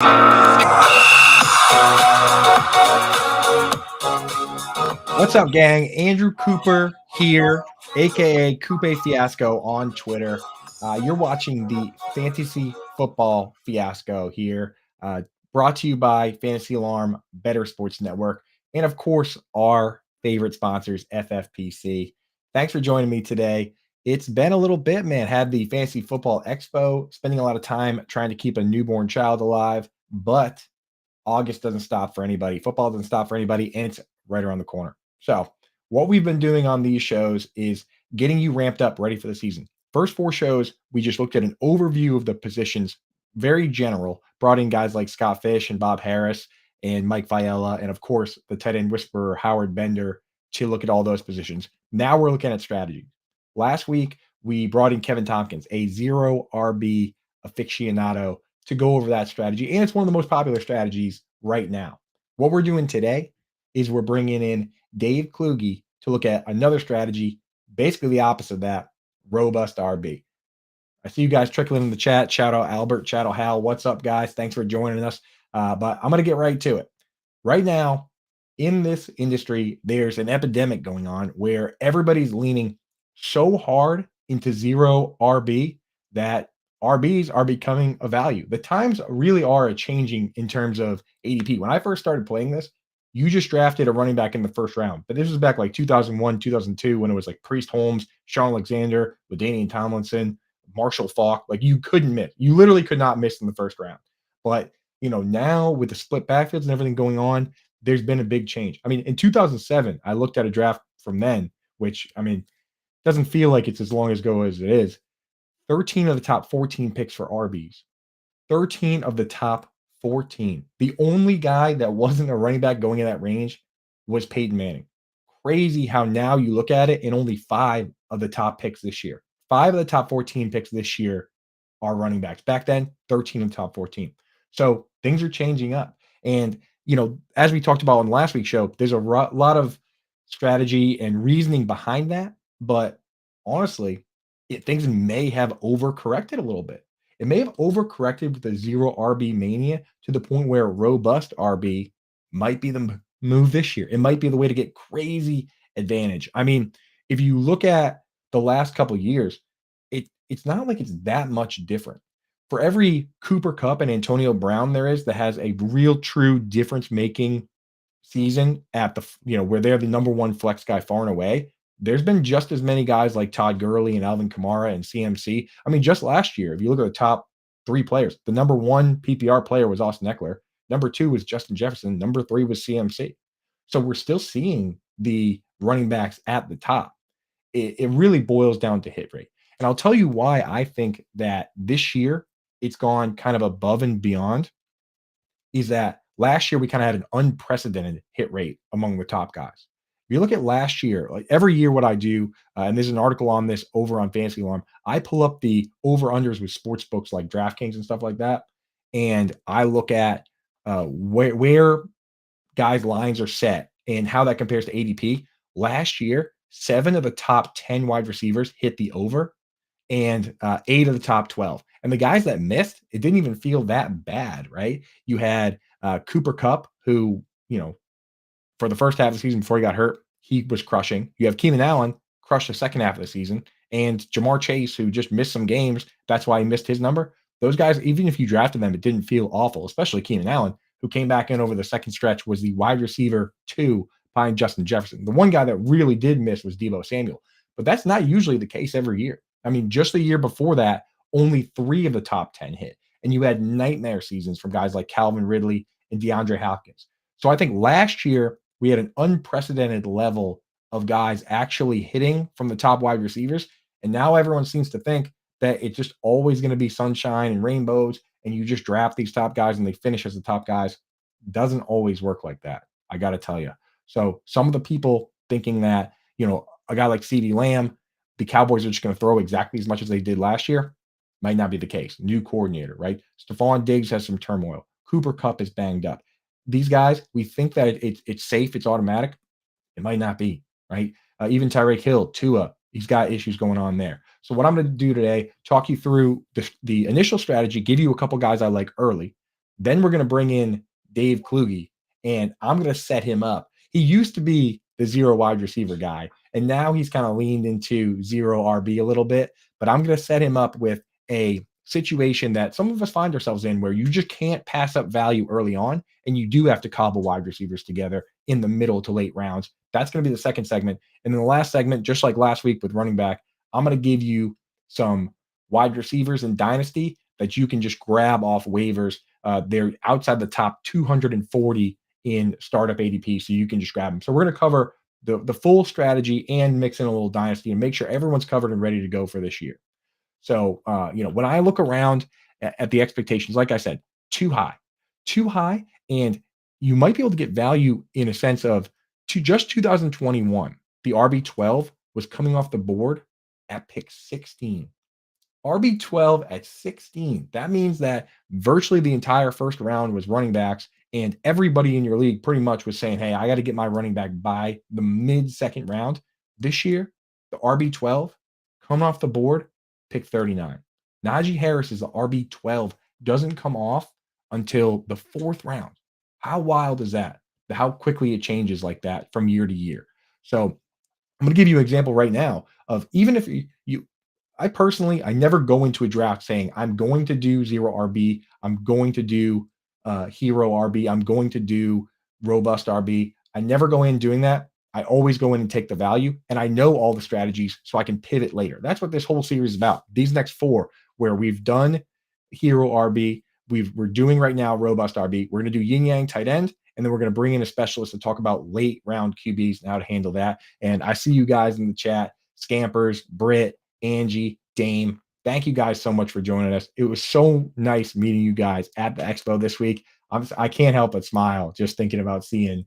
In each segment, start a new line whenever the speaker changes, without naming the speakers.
What's up, gang? Andrew Cooper here, aka Coupe Fiasco on Twitter. You're watching the Fantasy Football Fiasco here, brought to you by Fantasy Alarm, Better Sports Network, and of course, our favorite sponsors, FFPC. Thanks for joining me today. It's been a little bit, man. Had the Fantasy Football Expo, spending a lot of time trying to keep a newborn child alive, but August doesn't stop for anybody. Football doesn't stop for anybody, and it's right around the corner. So, what we've been doing on these shows is getting you ramped up, ready for the season. First four shows, we just looked at an overview of the positions, very general, brought in guys like Scott Fish and Bob Harris and Mike Viella, and of course, the tight end whisperer, Howard Bender, to look at all those positions. Now we're looking at strategy. Last week, we brought in Kevin Tompkins, a zero RB aficionado, to go over that strategy. And it's one of the most popular strategies right now. What we're doing today is we're bringing in Dave Kluge to look at another strategy, basically the opposite of that, robust RB. I see you guys trickling in the chat. Shout out Albert, shout out Hal. What's up, guys? Thanks for joining us. But I'm going to get right to it. Right now, in this industry, there's an epidemic going on where everybody's leaning so hard into zero RB that RBs are becoming a value. The times really are changing in terms of ADP. When I first started playing this, you just drafted a running back in the first round. But this was back like 2001, 2002, when it was like Priest Holmes, Sean Alexander, LaDainian Tomlinson, Marshall Faulk. Like you couldn't miss. You literally could not miss in the first round. But now with the split backfields and everything going on, there's been a big change. I mean, in 2007, I looked at a draft from then, which doesn't feel like it's as long ago as it is. 13 of the top 14 picks for RBs. 13 of the top 14. The only guy that wasn't a running back going in that range was Peyton Manning. Crazy how now you look at it and only 5 of the top picks this year. 5 of the top 14 picks this year are running backs. Back then, 13 of the top 14. So things are changing up. And, as we talked about on last week's show, there's a lot of strategy and reasoning behind that. But honestly, things may have overcorrected a little bit. It may have overcorrected with the zero RB mania to the point where robust RB might be the move this year. It might be the way to get crazy advantage. I mean, if you look at the last couple of years, it's not like it's that much different. For every Cooper Kupp and Antonio Brown there is that has a real true difference making season at where they're the number one flex guy far and away, there's been just as many guys like Todd Gurley and Alvin Kamara and CMC. I mean, just last year, if you look at the top 3 players, the number 1 PPR player was Austin Eckler. Number 2 was Justin Jefferson. Number 3 was CMC. So we're still seeing the running backs at the top. It really boils down to hit rate. And I'll tell you why I think that this year it's gone kind of above and beyond is that last year we kind of had an unprecedented hit rate among the top guys. If you look at last year, like every year, what I do, and there's an article on this over on Fantasy Alarm, I pull up the over-unders with sports books like DraftKings and stuff like that, and I look at where guys' lines are set and how that compares to ADP. Last year, 7 of the top 10 wide receivers hit the over, and 8 of the top 12. And the guys that missed, it didn't even feel that bad, right? You had Cooper Kupp, who, for the first half of the season before he got hurt, he was crushing. You have Keenan Allen, crushed the second half of the season. And Jamar Chase, who just missed some games, that's why he missed his number. Those guys, even if you drafted them, it didn't feel awful, especially Keenan Allen, who came back in over the second stretch, was the wide receiver 2 behind Justin Jefferson. The one guy that really did miss was Deebo Samuel. But that's not usually the case every year. I mean, just the year before that, only 3 of the top 10 hit. And you had nightmare seasons from guys like Calvin Ridley and DeAndre Hopkins. So I think last year we had an unprecedented level of guys actually hitting from the top wide receivers. And now everyone seems to think that it's just always going to be sunshine and rainbows, and you just draft these top guys and they finish as the top guys. Doesn't always work like that, I got to tell you. So some of the people thinking that, a guy like CeeDee Lamb, the Cowboys are just going to throw exactly as much as they did last year, might not be the case. New coordinator, right? Stephon Diggs has some turmoil. Cooper Kupp is banged up. These guys, we think that it's safe, it's automatic. It might not be, right? Even Tyreek Hill, Tua, he's got issues going on there. So what I'm going to do today, talk you through the initial strategy, give you a couple guys I like early. Then we're going to bring in Dave Kluge, and I'm going to set him up. He used to be the zero wide receiver guy, and now he's kind of leaned into zero RB a little bit. But I'm going to set him up with a situation that some of us find ourselves in where you just can't pass up value early on, and you do have to cobble wide receivers together in the middle to late rounds. That's going to be the second segment. And then the last segment, just like last week with running back, I'm going to give you some wide receivers in Dynasty that you can just grab off waivers. They're outside the top 240 in startup ADP, so you can just grab them. So we're going to cover the full strategy and mix in a little Dynasty and make sure everyone's covered and ready to go for this year. So, when I look around at the expectations, like I said, too high, too high. And you might be able to get value in a sense of to just 2021, the RB12 was coming off the board at pick 16. RB12 at 16. That means that virtually the entire first round was running backs, and everybody in your league pretty much was saying, hey, I got to get my running back by the mid second round. This year, the RB12 coming off the board, pick 39. Najee Harris is the RB12, doesn't come off until the fourth round. How wild is that? How quickly it changes like that from year to year. So I'm going to give you an example right now of even if you I personally, I never go into a draft saying I'm going to do zero RB, I'm going to do hero RB, I'm going to do robust RB. I never go in doing that. I always go in and take the value, and I know all the strategies so I can pivot later. That's what this whole series is about. These next four, where we've done hero RB, we're doing right now robust RB. We're going to do yin yang tight end, and then we're going to bring in a specialist to talk about late round QBs and how to handle that. And I see you guys in the chat, Scampers, Britt, Angie, Dame. Thank you guys so much for joining us. It was so nice meeting you guys at the expo this week. I can't help but smile just thinking about seeing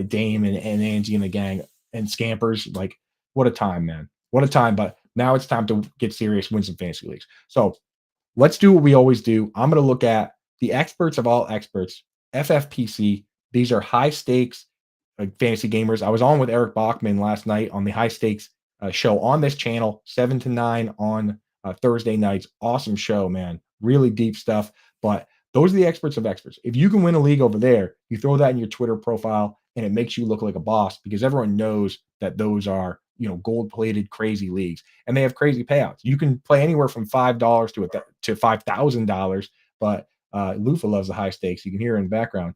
Dame and Angie and the gang and Scampers. Like, what a time, man. What a time. But now it's time to get serious, win some fantasy leagues. So let's do what we always do. I'm going to look at the experts of all experts, FFPC. These are high stakes fantasy gamers. I was on with Eric Bachman last night on the high stakes show on this channel, 7 to 9 on Thursday nights. Awesome show, man. Really deep stuff. But those are the experts of experts. If you can win a league over there, you throw that in your Twitter profile and it makes you look like a boss because everyone knows that those are, gold-plated crazy leagues and they have crazy payouts. You can play anywhere from $5 to $5,000, but Lufa loves the high stakes. You can hear in the background.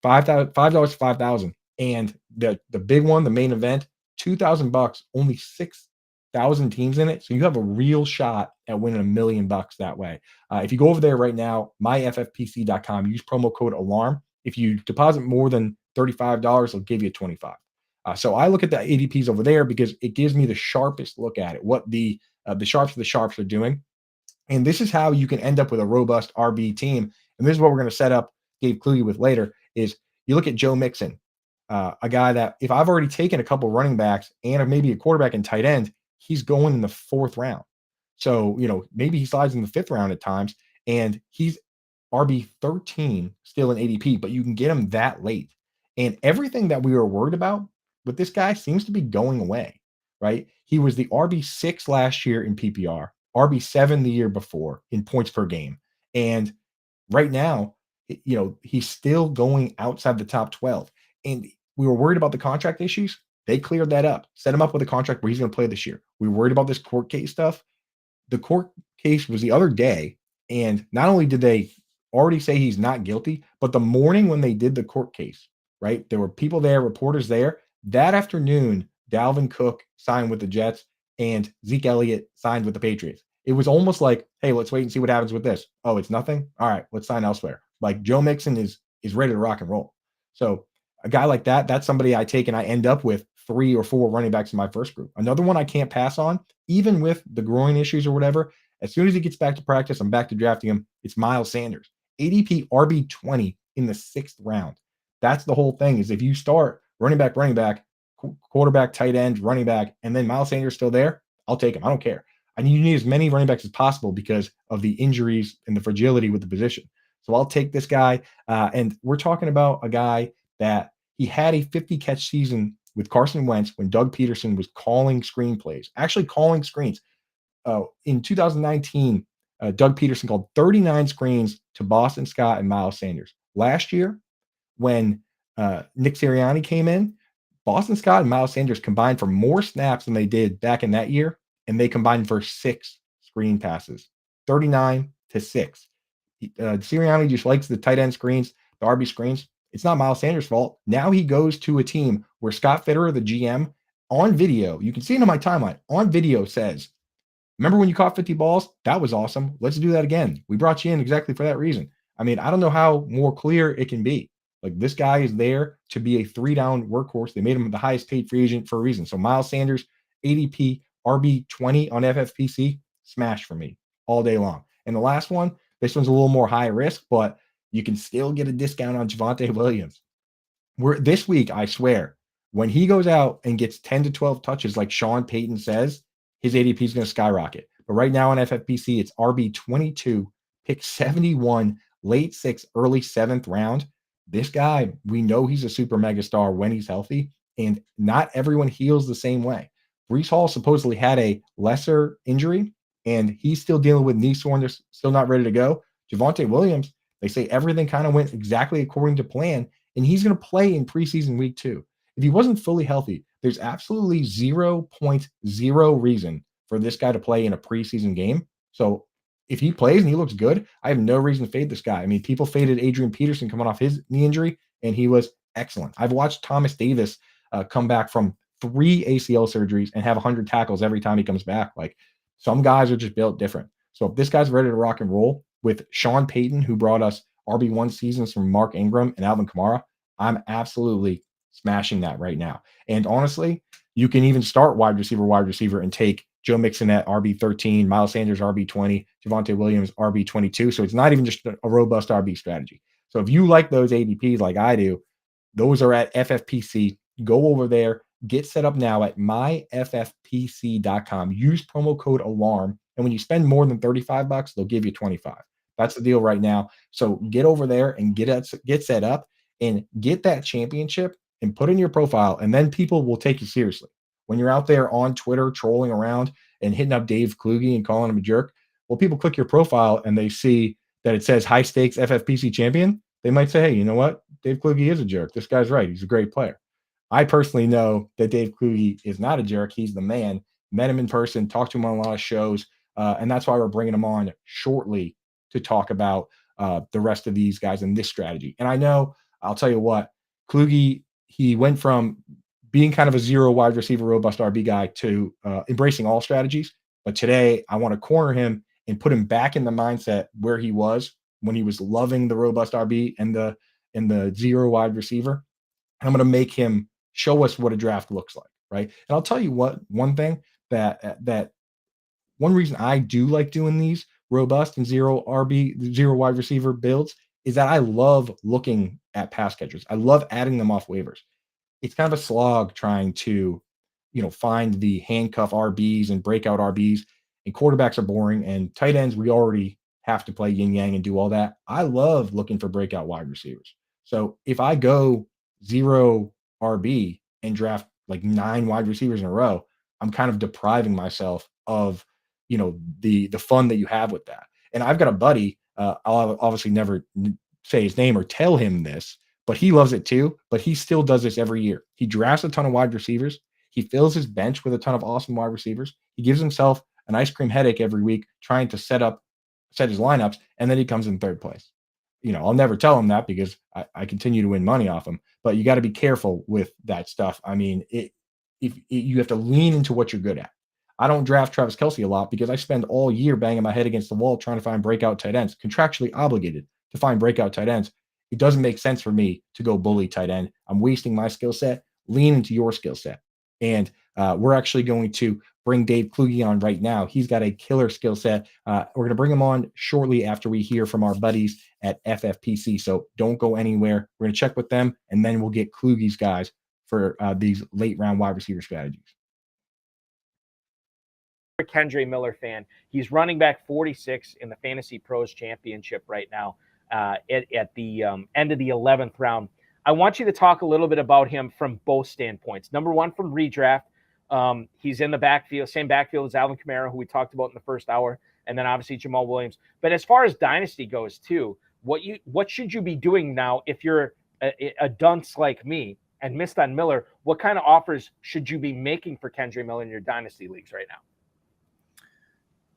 $5 to 5,000. And the big one, the main event, $2,000, only 6,000 teams in it. So you have a real shot at winning $1 million that way. If you go over there right now, myffpc.com, use promo code ALARM. If you deposit more than $35, they'll give you 25. So I look at the ADPs over there because it gives me the sharpest look at it, what the sharps of the sharps are doing. And this is how you can end up with a robust RB team. And this is what we're going to set up Dave Kluge with later is you look at Joe Mixon, a guy that if I've already taken a couple running backs and maybe a quarterback and tight end, he's going in the fourth round. So, maybe he slides in the fifth round at times and he's RB 13 still in ADP, but you can get him that late. And everything that we were worried about with this guy seems to be going away, right? He was the RB6 last year in PPR, RB7 the year before in points per game. And right now, he's still going outside the top 12. And we were worried about the contract issues. They cleared that up, set him up with a contract where he's going to play this year. We were worried about this court case stuff. The court case was the other day. And not only did they already say he's not guilty, but the morning when they did the court case, right? There were people there, reporters there. That afternoon, Dalvin Cook signed with the Jets and Zeke Elliott signed with the Patriots. It was almost like, hey, let's wait and see what happens with this. Oh, it's nothing? All right, let's sign elsewhere. Like Joe Mixon is ready to rock and roll. So a guy like that, that's somebody I take and I end up with 3 or 4 running backs in my first group. Another one I can't pass on, even with the groin issues or whatever. As soon as he gets back to practice, I'm back to drafting him. It's Miles Sanders. ADP RB20 in the 6th round. That's the whole thing is if you start running back, quarterback, tight end, running back, and then Miles Sanders still there, I'll take him. I don't care. I need as many running backs as possible because of the injuries and the fragility with the position. So I'll take this guy. And we're talking about a guy that he had a 50 catch season with Carson Wentz when Doug Peterson was calling screenplays, actually calling screens. In 2019, Doug Peterson called 39 screens to Boston Scott and Miles Sanders. Last year, when Nick Sirianni came in, Boston Scott and Miles Sanders combined for more snaps than they did back in that year, and they combined for 6 screen passes, 39 to 6. Sirianni just likes the tight end screens, the RB screens. It's not Miles Sanders' fault. Now he goes to a team where Scott Fitterer, the GM, on video, you can see it on my timeline, on video says, remember when you caught 50 balls? That was awesome. Let's do that again. We brought you in exactly for that reason. I mean, I don't know how more clear it can be. Like, this guy is there to be a 3-down workhorse. They made him the highest paid free agent for a reason. So Miles Sanders, ADP, RB20 on FFPC, smash for me all day long. And the last one, this one's a little more high risk, but you can still get a discount on Javonte Williams. This week, I swear, when he goes out and gets 10 to 12 touches like Sean Payton says, his ADP is going to skyrocket. But right now on FFPC, it's RB22, pick 71, late 6th, early 7th round. This guy, we know he's a super mega star when he's healthy, and not everyone heals the same way. Breece Hall supposedly had a lesser injury, and he's still dealing with knee soreness, still not ready to go. Javonte Williams, they say everything kind of went exactly according to plan, and he's going to play in preseason week 2. If he wasn't fully healthy, there's absolutely 0.0 reason for this guy to play in a preseason game. So if he plays and he looks good, I have no reason to fade this guy. I mean, people faded Adrian Peterson coming off his knee injury, and he was excellent. I've watched Thomas Davis come back from 3 ACL surgeries and have 100 tackles every time he comes back. Like, some guys are just built different. So if this guy's ready to rock and roll with Sean Payton, who brought us RB1 seasons from Mark Ingram and Alvin Kamara, I'm absolutely smashing that right now. And honestly, you can even start wide receiver, and take Joe Mixon at RB13, Miles Sanders RB20, Javonte Williams RB22. So it's not even just a robust RB strategy. So if you like those ADPs like I do, those are at FFPC. Go over there, get set up now at myffpc.com. Use promo code ALARM. And when you spend more than $35, they'll give you 25. That's the deal right now. So get over there and get set up and get that championship and put in your profile, and then people will take you seriously. When you're out there on Twitter trolling around and hitting up Dave Kluge and calling him a jerk, well, people click your profile and they see that it says high stakes FFPC champion. They might say, hey, you know what? Dave Kluge is a jerk. This guy's right. He's a great player. I personally know that Dave Kluge is not a jerk. He's the man. Met him in person, talked to him on a lot of shows, and that's why we're bringing him on shortly to talk about the rest of these guys and this strategy. And I know, I'll tell you what, Kluge, he went from being kind of a 0 wide receiver, robust RB guy to embracing all strategies. But today, I want to corner him and put him back in the mindset where he was when he was loving the robust RB and the 0 wide receiver. I'm going to make him show us what a draft looks like, right? And I'll tell you what, one thing that one reason I do like doing these robust and 0 RB, 0 wide receiver builds is that I love looking at pass catchers. I love adding them off waivers. It's kind of a slog trying to, find the handcuff RBs and breakout RBs, and quarterbacks are boring, and tight ends, we already have to play yin yang and do all that. I love looking for breakout wide receivers. So if I go 0 RB and draft like 9 wide receivers in a row, I'm kind of depriving myself of, the fun that you have with that. And I've got a buddy, I'll obviously never say his name or tell him this, but he loves it too. But he still does this every year. He drafts a ton of wide receivers. He fills his bench with a ton of awesome wide receivers. He gives himself an ice cream headache every week trying to set his lineups, and then he comes in 3rd place. I'll never tell him that because I continue to win money off him. But you got to be careful with that stuff. I mean, you have to lean into what you're good at. I don't draft Travis Kelce a lot because I spend all year banging my head against the wall trying to find breakout tight ends, contractually obligated to find breakout tight ends. It doesn't make sense for me to go bully tight end. I'm wasting my skill set. Lean into your skill set. And we're actually going to bring Dave Kluge on right now. He's got a killer skill set. We're going to bring him on shortly after we hear from our buddies at FFPC. So don't go anywhere. We're going to check with them, and then we'll get Kluge's guys for these late round wide receiver strategies.
Kendre Miller fan. He's running back 46 in the Fantasy Pros Championship right now at the end of the 11th round. I want you to talk a little bit about him from both standpoints. Number one, from redraft. He's in the backfield, same backfield as Alvin Kamara, who we talked about in the first hour. and then obviously Jamal Williams. But as far as Dynasty goes too, what should you be doing now if you're a dunce like me and missed on Miller? What kind of offers should you be making for Kendre Miller in your Dynasty leagues right now?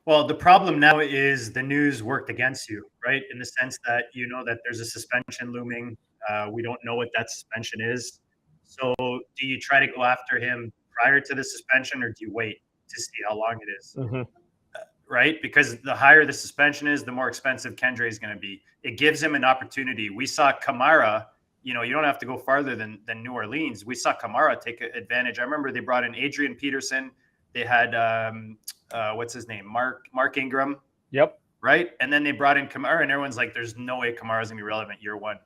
Well, the problem now is the news worked against you, right? In the sense that you know that there's a suspension looming. We don't know what that suspension is. So do you try to go after him prior to the suspension, or do you wait to see how long it is?
Mm-hmm.
Right? Because the higher the suspension is, the more expensive Kendre is going to be. It gives him an opportunity. We saw Kamara, you don't have to go farther than New Orleans. We saw Kamara take advantage. I remember they brought in Adrian Peterson. They had what's his name? Mark Ingram.
Yep.
Right. And then they brought in Kamara, and everyone's like, there's no way Kamara's gonna be relevant year one.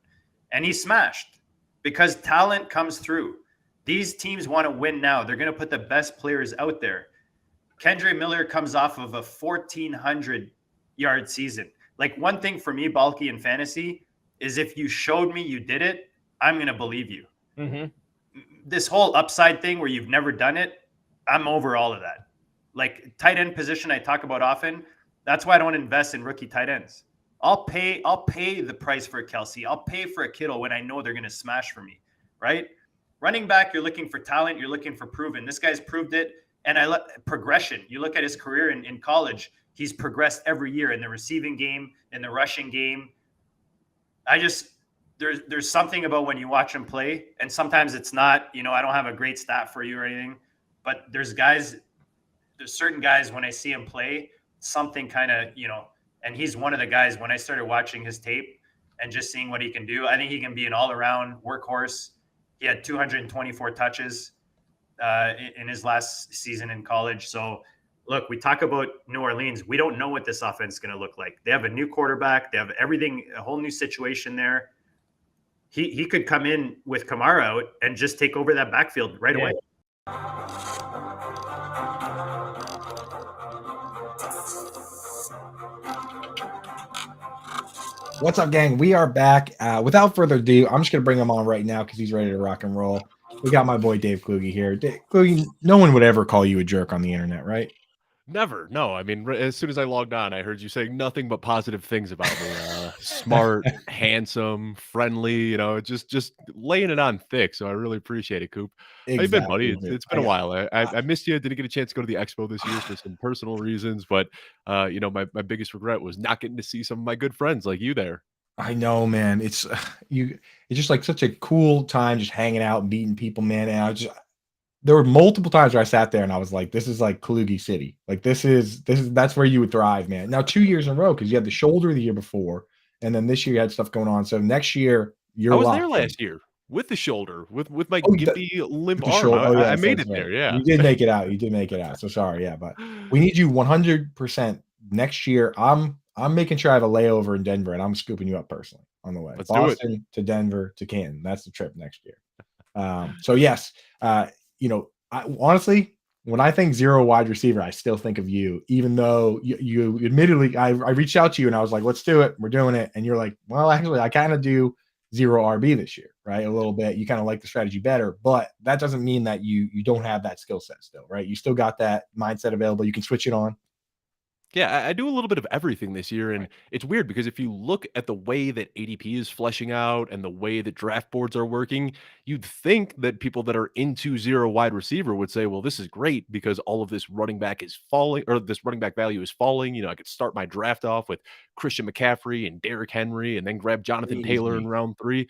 And he smashed because talent comes through. These teams want to win now. They're gonna put the best players out there. Kendre Miller comes off of a 1,400-yard season. Like, one thing for me, bulky in fantasy, is if you showed me you did it, I'm gonna believe you.
Mm-hmm.
This whole upside thing where you've never done it, I'm over all of that. Like, tight end position I talk about often. That's why I don't invest in rookie tight ends. I'll pay the price for a Kelsey. I'll pay for a Kittle when I know they're going to smash for me, right? Running back, you're looking for talent. You're looking for proven. This guy's proved it. And progression. You look at his career in college, he's progressed every year in the receiving game, in the rushing game. There's something about when you watch him play, and sometimes it's not, I don't have a great stat for you or anything, but there's certain guys when I see him play, something kind of, and he's one of the guys. When I started watching his tape and just seeing what he can do, I think he can be an all-around workhorse. He had 224 touches in his last season in college. So look, we talk about New Orleans. We don't know what this offense is going to look like. They have a new quarterback. They have everything, a whole new situation there. He could come in with Kamara out and just take over that backfield right away.
What's up, gang? We are back. Without further ado, I'm just going to bring him on right now because he's ready to rock and roll. We got my boy Dave Kluge here. Kluge, no one would ever call you a jerk on the internet, right?
Never. No. I mean, as soon as I logged on, I heard you saying nothing but positive things about me. Smart, handsome, friendly, just laying it on thick. So I really appreciate it, Coop. How you been, buddy? It's been a while. I missed you. I didn't get a chance to go to the expo this year for some personal reasons, but my biggest regret was not getting to see some of my good friends like you there.
I know, man. It's just like such a cool time just hanging out and meeting people, man. And there were multiple times where I sat there and I was like, this is like Kluge City. Like that's where you would thrive, man. Now 2 years in a row, because you had the shoulder the year before, and then this year you had stuff going on. So next year
I was there last year with the shoulder, with my gimpy limp arm. I made it there. Yeah.
You did make it out. You did make it out. So sorry. Yeah. But we need you 100% next year. I'm making sure I have a layover in Denver, and I'm scooping you up personally on the way.
Let's
Boston
do it.
to Denver to Canton. That's the trip next year. So yes, honestly, when I think zero wide receiver, I still think of you, even though you admittedly, I reached out to you and I was like, let's do it. We're doing it. And you're like, well, actually, I kind of do zero RB this year, right? A little bit. You kind of like the strategy better, but that doesn't mean that you don't have that skill set still, right? You still got that mindset available. You can switch it on.
Yeah, I do a little bit of everything this year, and it's weird because if you look at the way that ADP is fleshing out and the way that draft boards are working, you'd think that people that are into zero wide receiver would say, well, this is great because all of this running back is falling, or this running back value is falling. I could start my draft off with Christian McCaffrey and Derrick Henry and then grab Jonathan Taylor in round 3.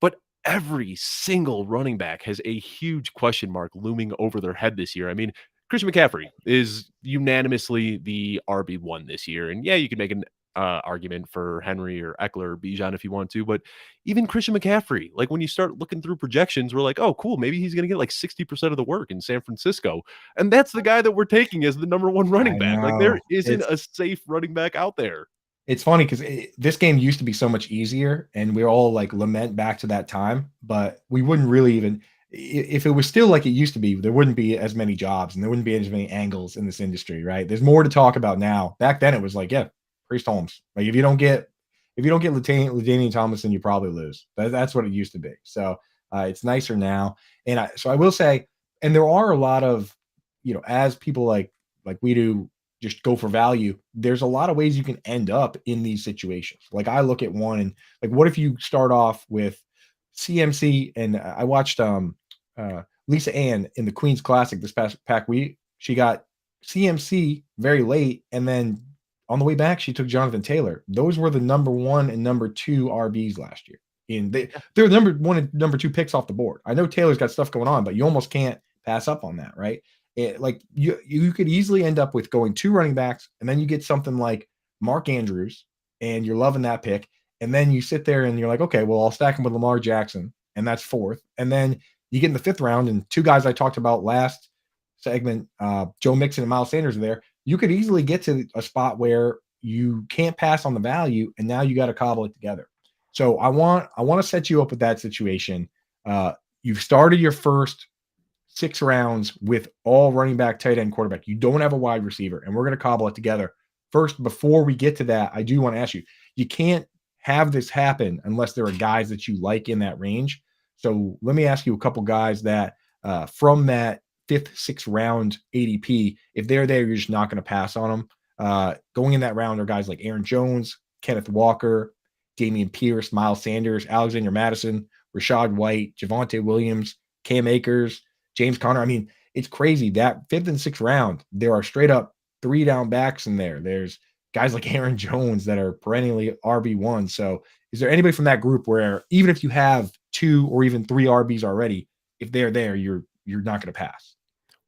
But every single running back has a huge question mark looming over their head this year. I mean, Christian McCaffrey is unanimously the RB1 this year. And yeah, you can make an argument for Henry or Eckler or Bijan if you want to, but even Christian McCaffrey, like when you start looking through projections, we're like, oh, cool, maybe he's going to get like 60% of the work in San Francisco. And that's the guy that we're taking as the number 1 running back. Like there isn't a safe running back out there.
It's funny because this game used to be so much easier, and we all like lament back to that time, but we wouldn't really even, if it was still like it used to be, there wouldn't be as many jobs and there wouldn't be as many angles in this industry, right? There's more to talk about now. Back then it was like, yeah, Priest Holmes. Like if you don't get LaDainian Tomlinson, you probably lose. That's what it used to be. So it's nicer now. And so I will say, and there are a lot of, as people like we do just go for value, there's a lot of ways you can end up in these situations. Like I look at one and like, what if you start off with CMC? And I watched Lisa Ann in the Queen's Classic this past pack week. She got CMC very late, and then on the way back, she took Jonathan Taylor. Those were the number 1 and number 2 RBs last year. And they're number 1 and number 2 picks off the board. I know Taylor's got stuff going on, but you almost can't pass up on that, right? Like you could easily end up with going 2 running backs, and then you get something like Mark Andrews, and you're loving that pick. And then you sit there and you're like, okay, well, I'll stack him with Lamar Jackson, and that's 4th. And then you get in the 5th round, and 2 guys I talked about last segment, Joe Mixon and Miles Sanders are there. You could easily get to a spot where you can't pass on the value, and now you got to cobble it together. So I want to set you up with that situation. You've started your first 6 rounds with all running back, tight end, quarterback. You don't have a wide receiver, and we're going to cobble it together. First, before we get to that, I do want to ask you, you can't have this happen unless there are guys that you like in that range. So let me ask you a couple guys that from that 5th, 6th round ADP, if they're there, you're just not going to pass on them. Going in that round are guys like Aaron Jones, Kenneth Walker, Damian Pierce, Miles Sanders, Alexander Madison, Rashad White, Javonte Williams, Cam Akers, James Conner. I mean, it's crazy. That 5th and 6th round, there are straight up 3 down backs in there. There's guys like Aaron Jones that are perennially RB1. So is there anybody from that group where even if you have 2 or even 3 RBs already, if they're there, you're not going to pass?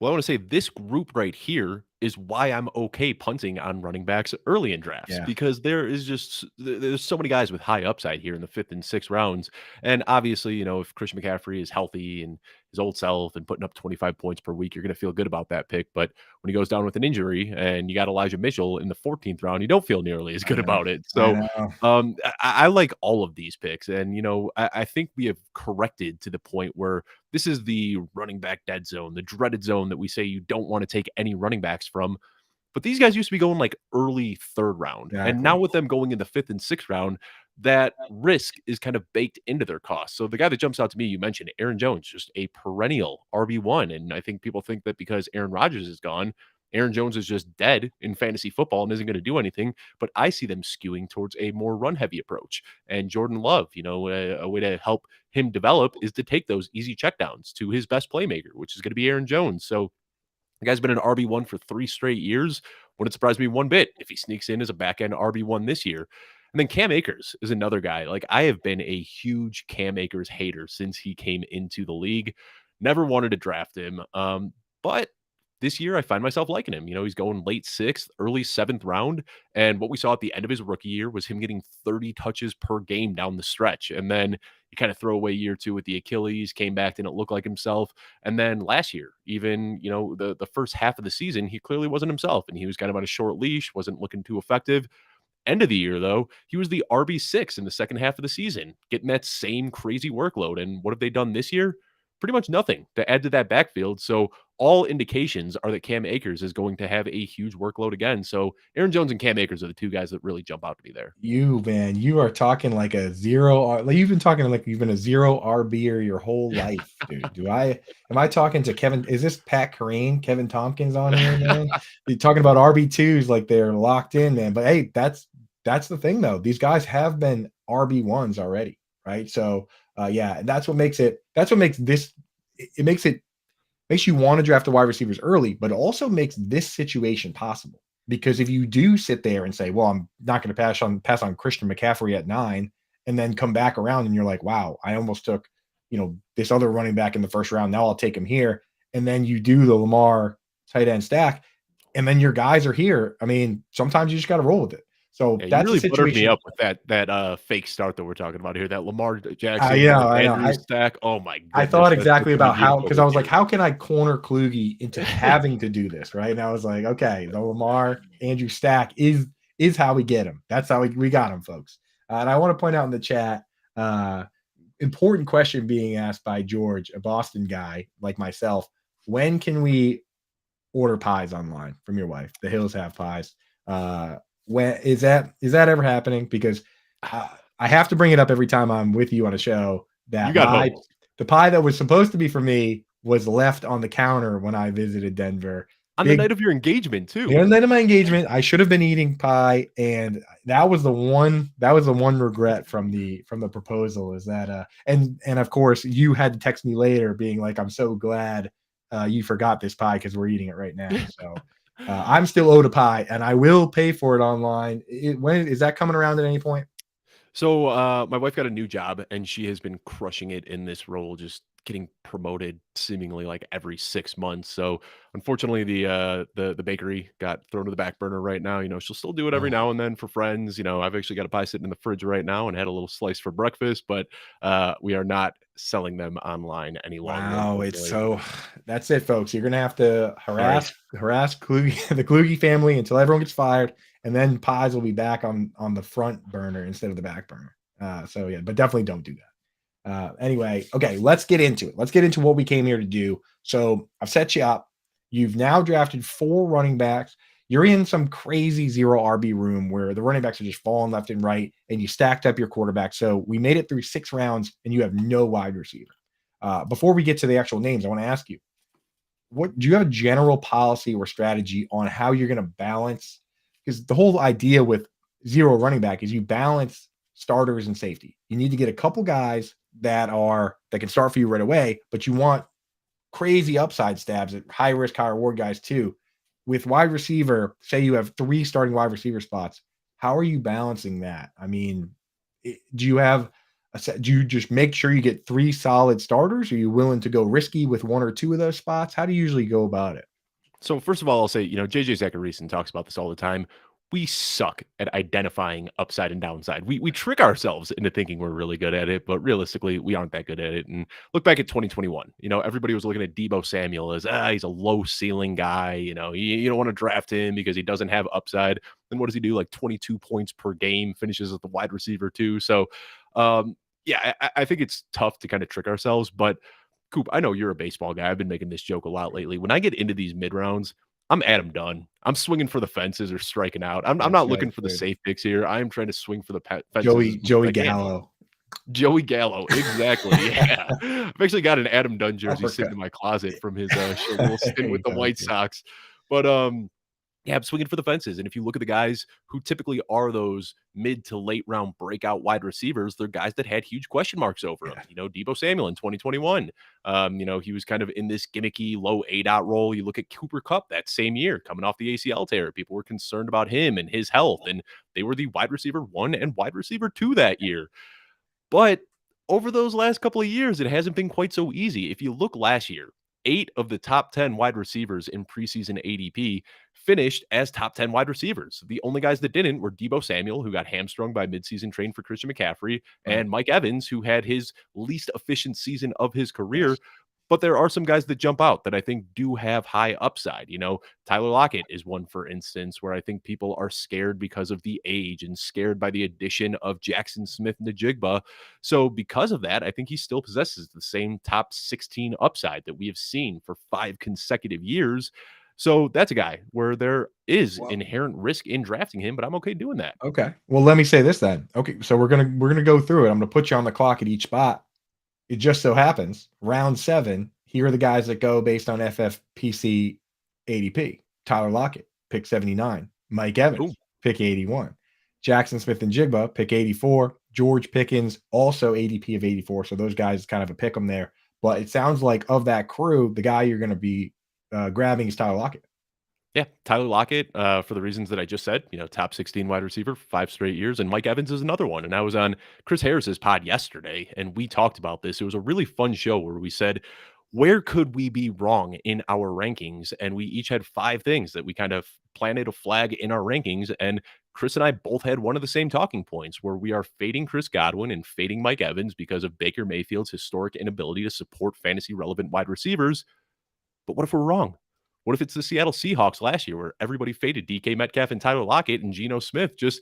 Well, I want to say this group right here is why I'm okay punting on running backs early in drafts, because there's so many guys with high upside here in the 5th and 6th rounds. And obviously, if Christian McCaffrey is healthy and his old self and putting up 25 points per week, you're going to feel good about that pick. But when he goes down with an injury and you got Elijah Mitchell in the 14th round, you don't feel nearly as good about it. So I like all of these picks. And, I think we have corrected to the point where this is the running back dead zone, the dreaded zone that we say you don't want to take any running backs from. But these guys used to be going like early 3rd round. Exactly. And now with them going in the 5th and 6th round, that risk is kind of baked into their cost. So the guy that jumps out to me, you mentioned Aaron Jones, just a perennial RB1. And I think people think that because Aaron Rodgers is gone, Aaron Jones is just dead in fantasy football and isn't going to do anything. But I see them skewing towards a more run-heavy approach. And Jordan Love, a way to help him develop is to take those easy checkdowns to his best playmaker, which is going to be Aaron Jones. So the guy's been an RB1 for 3 straight years. Wouldn't surprise me one bit if he sneaks in as a back-end RB1 this year. And then Cam Akers is another guy. Like, I have been a huge Cam Akers hater since he came into the league. Never wanted to draft him. But this year I find myself liking him. He's going late 6th, early 7th round. And what we saw at the end of his rookie year was him getting 30 touches per game down the stretch. And then you kind of throw away year 2 with the Achilles, came back, didn't look like himself. And then last year, even, the first half of the season, he clearly wasn't himself. And he was kind of on a short leash, wasn't looking too effective. End of the year, though, he was the RB6 in the second half of the season, getting that same crazy workload. And what have they done this year? Pretty much nothing to add to that backfield. So all indications are that Cam Akers is going to have a huge workload again. So Aaron Jones and Cam Akers are the 2 guys that really jump out to me there.
You are talking like a zero. Like you've been talking like you've been a 0 RB your whole life, dude. Am I talking to Kevin? Is this Pat Carine, Kevin Tompkins on here, man? You're talking about RB2s like they're locked in, man. But hey, that's the thing though. These guys have been RB1s already, right? So that's what makes it. That's what makes this. It makes you want to draft the wide receivers early, but it also makes this situation possible. Because if you do sit there and say, well, I'm not going to pass on Christian McCaffrey at 9, and then come back around and you're like, wow, I almost took, this other running back in the 1st round. Now I'll take him here. And then you do the Lamar tight end stack, and then your guys are here. I mean, sometimes you just got to roll with it. So that's
you really
the
buttered
situation.
me up with that fake start that we're talking about here, that Lamar Jackson
Andrew
stack. Oh my goodness.
I thought exactly about because I was like, how can I corner Kluge into having to do this, right? And I was like, okay, the Lamar Andrew stack is how we get him. That's how we got him, folks. And I want to point out in the chat, important question being asked by George, a Boston guy like myself. When can we order pies online from your wife? The Hills have pies. When is that ever happening? Because I have to bring it up every time I'm with you on a show that the pie that was supposed to be for me was left on the counter when I visited Denver.
On the night of your engagement too.
The night of my engagement, I should have been eating pie, and that was the one regret from the proposal is that and of course you had to text me later being like, I'm so glad you forgot this pie because we're eating it right now. So I'm still owed a pie, and I will pay for it online. When is that coming around at any point?
So my wife got a new job, and she has been crushing it in this role, just getting promoted seemingly like every 6 months. So unfortunately, the bakery got thrown to the back burner right now. She'll still do it every now and then for friends. I've actually got a pie sitting in the fridge right now and had a little slice for breakfast, but we are not selling them online any longer.
Wow, that's it, folks. You're gonna have to harass Kluge, the Kluge family until everyone gets fired, and then pies will be back on the front burner instead of the back burner. So yeah, but definitely don't do that. Anyway, okay, let's get into it. Let's get into what we came here to do. So I've set you up. You've now drafted 4 running backs. You're in some crazy 0 RB room where the running backs are just falling left and right, and you stacked up your quarterback. So we made it through 6 rounds, and you have no wide receiver. Before we get to the actual names, I want to ask you, what do you have a general policy or strategy on how you're going to balance? Because the whole idea with 0 running back is you balance starters and safety. You need to get a couple guys that can start for you right away, but you want crazy upside stabs at high risk, high reward guys too. With wide receiver, say you have 3 starting wide receiver spots, how are you balancing that? I mean, do you just make sure you get 3 solid starters? Are you willing to go risky with 1 or 2 of those spots? How do you usually go about it?
So first of all, I'll say, JJ Zacharyson talks about this all the time. We suck at identifying upside and downside. We trick ourselves into thinking we're really good at it, but realistically, we aren't that good at it. And look back at 2021. Everybody was looking at Deebo Samuel as he's a low ceiling guy. You don't want to draft him because he doesn't have upside. Then what does he do? Like 22 points per game, finishes as the wide receiver too. So, yeah, I think it's tough to kind of trick ourselves. But Coop, I know you're a baseball guy. I've been making this joke a lot lately. When I get into these mid rounds, I'm done. I'm swinging for the fences or striking out. I'm not looking for the safe picks here. I am trying to swing for the fences.
Joey Gallo.
Joey Gallo, exactly. Yeah, I've actually got an Adam Dunn jersey sitting in my closet from his little stint with the White Sox. But yeah, I'm swinging for the fences. And if you look at the guys who typically are those mid to late round breakout wide receivers, they're guys that had huge question marks over them. Deebo Samuel in 2021. He was kind of in this gimmicky low ADOT role. You look at Cooper Kupp that same year coming off the ACL tear. People were concerned about him and his health, and they were the wide receiver 1 and wide receiver 2 that year. But over those last couple of years, it hasn't been quite so easy. If you look last year, 8 of the top 10 wide receivers in preseason ADP finished as top 10 wide receivers. The only guys that didn't were Deebo Samuel, who got hamstrung by midseason train for Christian McCaffrey, and Mike Evans, who had his least efficient season of his career. But there are some guys that jump out that I think do have high upside. Tyler Lockett is one, for instance, where I think people are scared because of the age and scared by the addition of Jackson Smith-Njigba. So because of that, I think he still possesses the same top 16 upside that we have seen for 5 consecutive years. So that's a guy where there is inherent risk in drafting him, but I'm okay doing that.
Okay. Well, let me say this then. Okay, so we're gonna go through it. I'm gonna put you on the clock at each spot. It just so happens, round 7, here are the guys that go based on FFPC ADP. Tyler Lockett, pick 79. Mike Evans, pick 81. Jackson Smith-Njigba, pick 84. George Pickens, also ADP of 84. So those guys kind of a pick them there. But it sounds like of that crew, the guy you're going to be grabbing is Tyler Lockett.
Yeah, Tyler Lockett, for the reasons that I just said, top 16 wide receiver, 5 straight years. And Mike Evans is another one. And I was on Chris Harris's pod yesterday, and we talked about this. It was a really fun show where we said, where could we be wrong in our rankings? And we each had 5 things that we kind of planted a flag in our rankings. And Chris and I both had one of the same talking points where we are fading Chris Godwin and fading Mike Evans because of Baker Mayfield's historic inability to support fantasy relevant wide receivers. But what if we're wrong? What if it's the Seattle Seahawks last year where everybody faded DK Metcalf and Tyler Lockett, and Geno Smith just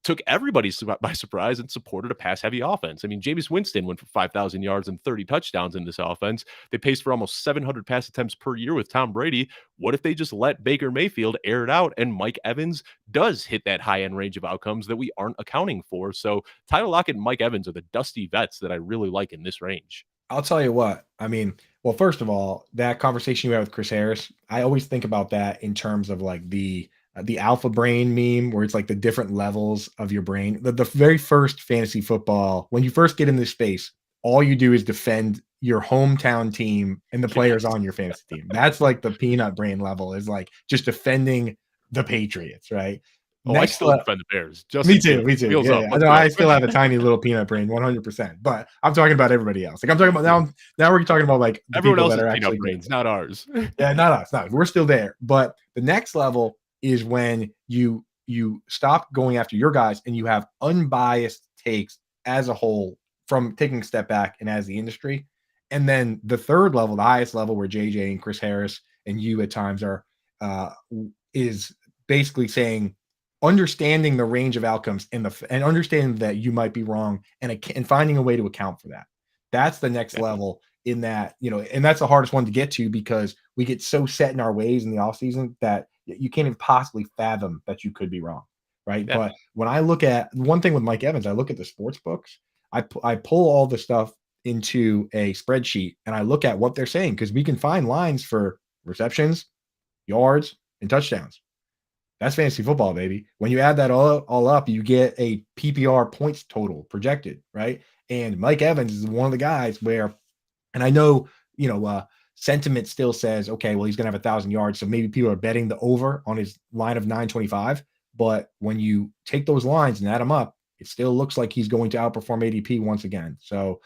took everybody by surprise and supported a pass-heavy offense? I mean, Jameis Winston went for 5,000 yards and 30 touchdowns in this offense. They paced for almost 700 pass attempts per year with Tom Brady. What if they just let Baker Mayfield air it out and Mike Evans does hit that high-end range of outcomes that we aren't accounting for? So Tyler Lockett and Mike Evans are the dusty vets that I really like in this range.
I'll tell you what. I mean, well, first of all, that conversation you had with Chris Harris, I always think about that in terms of like the alpha brain meme, where it's like the different levels of your brain. The very first fantasy football, when you first get in this space, all you do is defend your hometown team and the players
Yes.
on your fantasy team. That's like the peanut brain level, is like just defending the Patriots, right?
Oh, I
Next
still
level.
defend the Bears.
Me
Justin
too.
Fields,
Me too.
wheels
Yeah,
up.
yeah. I
Let's
know.
go.
I still have a tiny little peanut brain, 100%. But I'm talking about everybody else. Like I'm talking about now. Now we're talking about like the
Everyone
people that
else's
are
peanut
actually good.
brains, not ours.
Yeah, not us. Not us. We're still there. But the next level is when you stop going after your guys and you have unbiased takes as a whole, from taking a step back and as the industry. And then the third level, the highest level, where JJ and Chris Harris and you at times are, uh, is basically saying, understanding the range of outcomes and understanding that you might be wrong, and finding a way to account for that. That's the next
Yeah.
level, in that, and that's the hardest one to get to, because we get so set in our ways in the off season that you can't even possibly fathom that you could be wrong. Right.
Yeah.
But when I look at one thing with Mike Evans, I look at the sports books, I pull all the stuff into a spreadsheet and I look at what they're saying, because we can find lines for receptions, yards, and touchdowns. That's fantasy football, baby. When you add that all up, you get a PPR points total projected, right? And Mike Evans is one of the guys where, and I know, sentiment still says, okay, well, he's going to have 1,000 yards. So maybe people are betting the over on his line of 925. But when you take those lines and add them up, it still looks like he's going to outperform ADP once again. So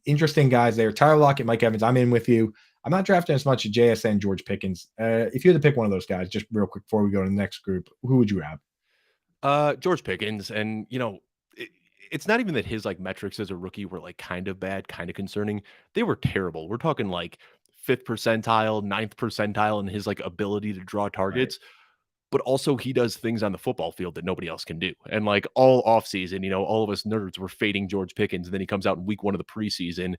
interesting guys there. Tyler Lockett, Mike Evans, I'm in with you. I'm not drafting as much as JSN, George Pickens. If you had to pick one of those guys, just real quick before we go to the next group, who would you have?
George Pickens, and it's not even that his like metrics as a rookie were like kind of bad, kind of concerning. They were terrible. We're talking like 5th percentile, 9th percentile in his like ability to draw
Right.
targets. But also he does things on the football field that nobody else can do. And like all offseason, all of us nerds were fading George Pickens. And then he comes out in week 1 of the preseason,